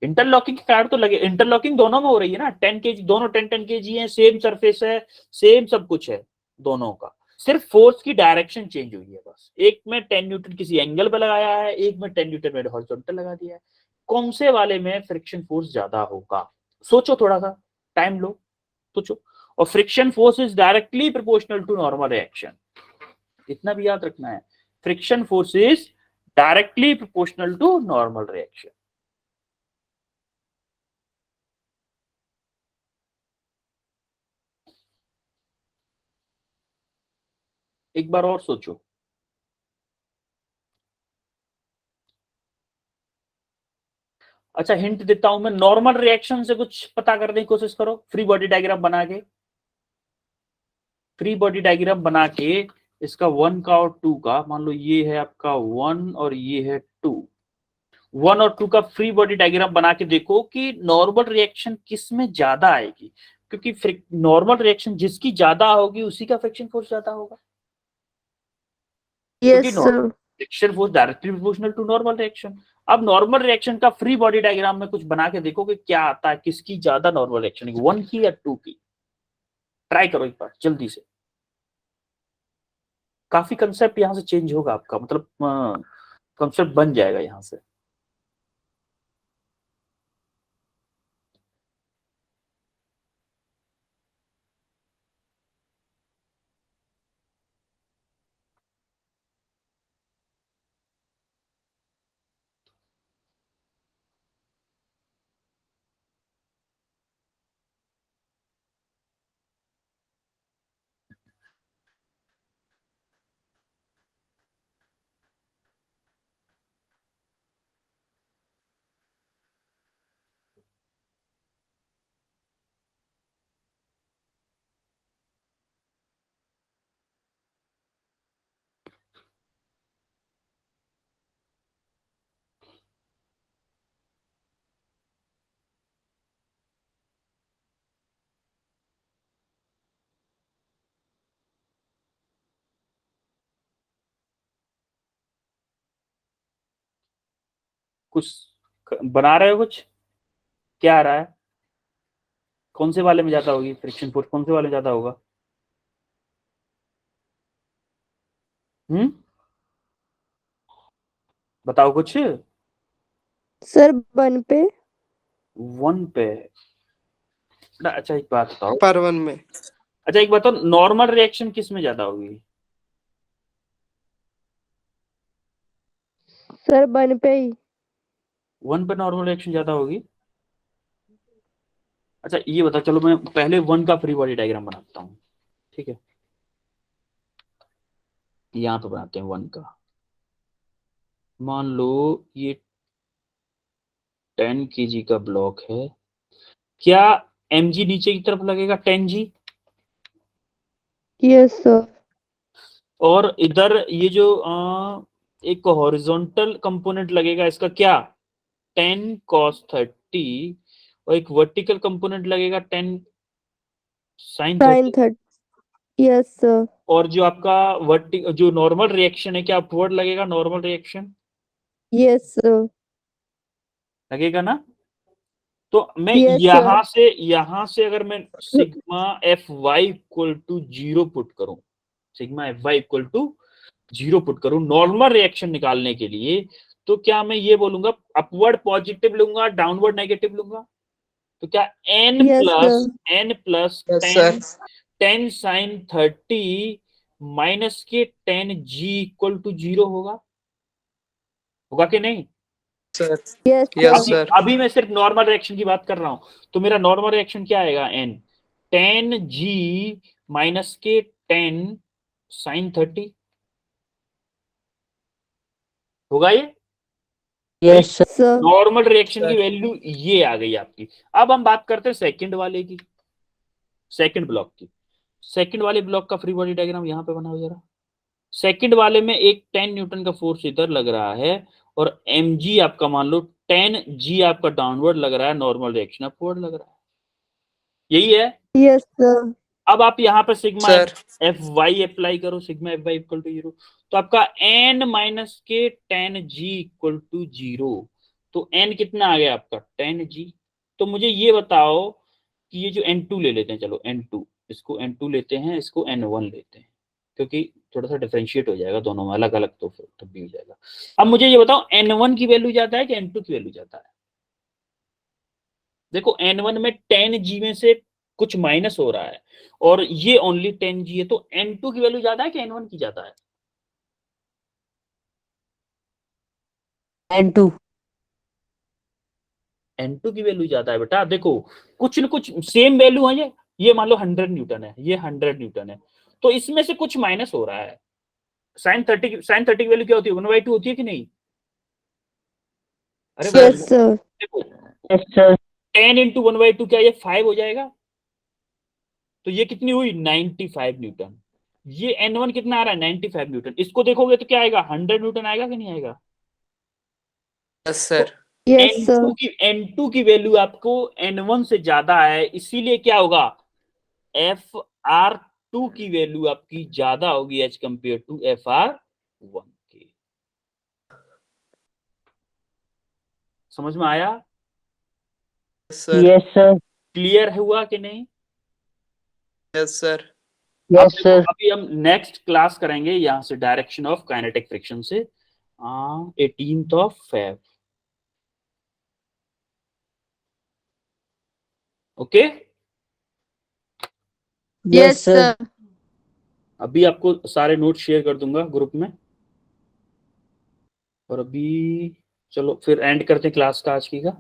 Speaker 1: इंटरलॉकिंग के कारण तो लगे, इंटरलॉकिंग दोनों में हो रही है ना, 10 kg दोनों 10 kg है, सेम सरफेस है, सेम सब कुछ है दोनों का, सिर्फ फोर्स की डायरेक्शन चेंज हुई है बस। एक में 10 न्यूटन किसी एंगल पे लगाया है, एक में 10 न्यूटन मैंने हॉरिजॉन्टल लगा दिया है। कौन से वाले में फ्रिक्शन फोर्स ज्यादा होगा? सोचो, थोड़ा सा टाइम लो, सोचो। और friction force is directly proportional to normal reaction, इतना भी याद रखना है, friction force is directly proportional to normal reaction. एक बार और सोचो। अच्छा हिंट देता हूं मैं, नॉर्मल रिएक्शन से कुछ पता करने की कोशिश करो, फ्री बॉडी डायग्राम बना के, फ्री बॉडी डायग्राम बना के इसका 1 का और 2 का, मान लो ये है आपका 1 और ये है 2, 1 और 2 का फ्री बॉडी डायग्राम बना के देखो कि नॉर्मल रिएक्शन किस में ज्यादा आएगी, क्योंकि नॉर्मल रिएक्शन जिसकी ज्यादा होगी उसी का फ्रिक्शन फोर्स ज्यादा होगा, क्योंकि
Speaker 3: yes sir
Speaker 1: friction force directly proportional to normal reaction. अब नॉर्मल रिएक्शन का फ्री बॉडी डायग्राम में कुछ बना के देखो कि क्या आता है, किसकी ज्यादा नॉर्मल रिएक्शन, 1 की या 2 की। ट्राई करो एक बार जल्दी से, काफी कंसेप्ट यहां से चेंज होगा आपका, मतलब कंसेप्ट बन जाएगा यहां से। कुछ बना रहे हो, कुछ क्या आ रहा है, कौन से वाले में ज्यादा होगी फ्रिक्शन फोर्स, कौन से वाले में ज्यादा होगा? बताओ कुछ।
Speaker 3: सर 1 पे
Speaker 1: 1 पे। अच्छा एक बात बताओ,
Speaker 7: पर 1 में
Speaker 1: अच्छा एक बात बताओ, नॉर्मल रिएक्शन किस में ज्यादा होगी?
Speaker 3: सर 1 पे ही।
Speaker 1: 1 पे नॉर्मल रिएक्शन ज्यादा होगी। अच्छा ये बता, चलो मैं पहले 1 का फ्री बॉडी डायग्राम बनाता हूँ, ठीक है। यहाँ पे बनाते हैं 1 का। मान लो ये 10 kg का ब्लॉक है। क्या mg नीचे की तरफ लगेगा 10g?
Speaker 3: Yes sir.
Speaker 1: और इधर ये जो एक हॉरिजॉन्टल कंपोनेंट लगेगा, इसका क्या 10 cos 30, और एक वर्टिकल कंपोनेंट लगेगा 10 sin
Speaker 3: साइन
Speaker 1: 30।
Speaker 3: 30। Yes sir.
Speaker 1: और जो आपका जो नॉर्मल रिएक्शन है, क्या अपवर्ड लगेगा नॉर्मल रिएक्शन?
Speaker 3: Yes sir.
Speaker 1: लगेगा ना। तो मैं
Speaker 3: यस
Speaker 1: यहां से अगर मैं sigma F Y equal to 0 put करूं, sigma F Y equal to 0 put करूं नॉर्मल रिएक्शन निकालने के लिए, तो क्या मैं ये बोलूंगा अपवर्ड पॉजिटिव लूंगा, डाउनवर्ड नेगेटिव लूंगा? तो क्या n
Speaker 3: yes
Speaker 1: plus
Speaker 3: sir.
Speaker 1: n plus
Speaker 7: Yes,
Speaker 1: 10
Speaker 7: sir.
Speaker 1: 10 sine 30 minus के 10 g इक्वल टू 0 होगा? होगा कि नहीं?
Speaker 7: Sir.
Speaker 3: Yes
Speaker 7: Yes,
Speaker 3: sir.
Speaker 7: sir.
Speaker 1: अभी मैं सिर्फ नॉर्मल रिएक्शन की बात कर रहा हूं, तो मेरा नॉर्मल रिएक्शन क्या आएगा? n 10g माइनस के 10 साइन 30 होगा ये?
Speaker 2: Yes sir.
Speaker 3: Sir.
Speaker 1: Normal reaction की
Speaker 7: Sir.
Speaker 1: वैल्यू ये आ गई आपकी। अब हम बात करते हैं सेकंड वाले की, सेकंड ब्लॉक की। सेकंड वाले ब्लॉक का फ्री बॉडी डायग्राम यहां पे बनाओ जरा। सेकंड वाले में एक 10 न्यूटन का फोर्स इधर लग रहा है, और mg आपका मान लो 10g आपका डाउनवर्ड लग रहा है, नॉर्मल रिएक्शन अपवर्ड लग रहा है। यही है।
Speaker 3: Yes sir.
Speaker 1: अब आप यहाँ पे sigma
Speaker 7: Sir.
Speaker 1: F Y apply करो, sigma F Y equal to 0, तो आपका n माइनस के 10g इक्वल टू 0। तो n कितना आ गया आपका 10g। तो मुझे ये बताओ कि ये जो n2 ले लेते हैं, चलो n2, इसको n2 लेते हैं, इसको n1 लेते हैं, क्योंकि थोड़ा सा डिफरेंशिएट हो जाएगा दोनों में, अलग अलग तो फिर तब भी हो जाएगा। अब मुझे ये बताओ n1 की वैल्यू ज्यादा है कि n2 की वैल्यू ज्यादा है? देखो n1 में 10g में से कुछ माइनस हो रहा है, और ये ओनली 10g है, तो n2 की वैल्यू ज्यादा है कि n1 की ज्यादा है?
Speaker 2: N2।
Speaker 1: n2 की वैल्यू ज्यादा है बेटा। देखो कुछ न कुछ सेम वैल्यू है, ये मान लो 100 न्यूटन है, ये 100 न्यूटन है, तो इसमें से कुछ माइनस हो रहा है। साइन 30 की वैल्यू क्या होती है? 1/2 होती है कि नहीं? अरे
Speaker 7: Sir.
Speaker 3: Yes sir.
Speaker 1: देखो
Speaker 2: यस सर।
Speaker 1: 10 इंटू 1/2 क्या ये 5 हो जाएगा? तो ये कितनी हुई 95 न्यूटन। ये n1 कितना आ रहा है 95 न्यूटन। इसको देखोगे तो क्या आएगा 100 न्यूटन आएगा कि नहीं आएगा?
Speaker 7: Yes, sir.
Speaker 3: Yes sir.
Speaker 1: n2 की वैल्यू आपको n1 से ज्यादा है, इसीलिए क्या होगा fr2 की वैल्यू आपकी ज्यादा होगी एज कंपेयर टू fr1 के। समझ में आया?
Speaker 7: Yes, sir.
Speaker 2: Yes sir.
Speaker 1: Clear हुआ कि नहीं?
Speaker 7: Yes, sir.
Speaker 1: अब
Speaker 2: यस
Speaker 1: देखो,
Speaker 2: सर।
Speaker 1: अभी हम नेक्स्ट क्लास करेंगे यहां से डायरेक्शन ऑफ काइनेटिक फ्रिक्शन से 18th of Feb. Okay,
Speaker 2: yes sir.
Speaker 1: अभी आपको सारे नोट शेयर कर दूंगा ग्रुप में। और अभी चलो फिर एंड करते हैं क्लास का आज की का।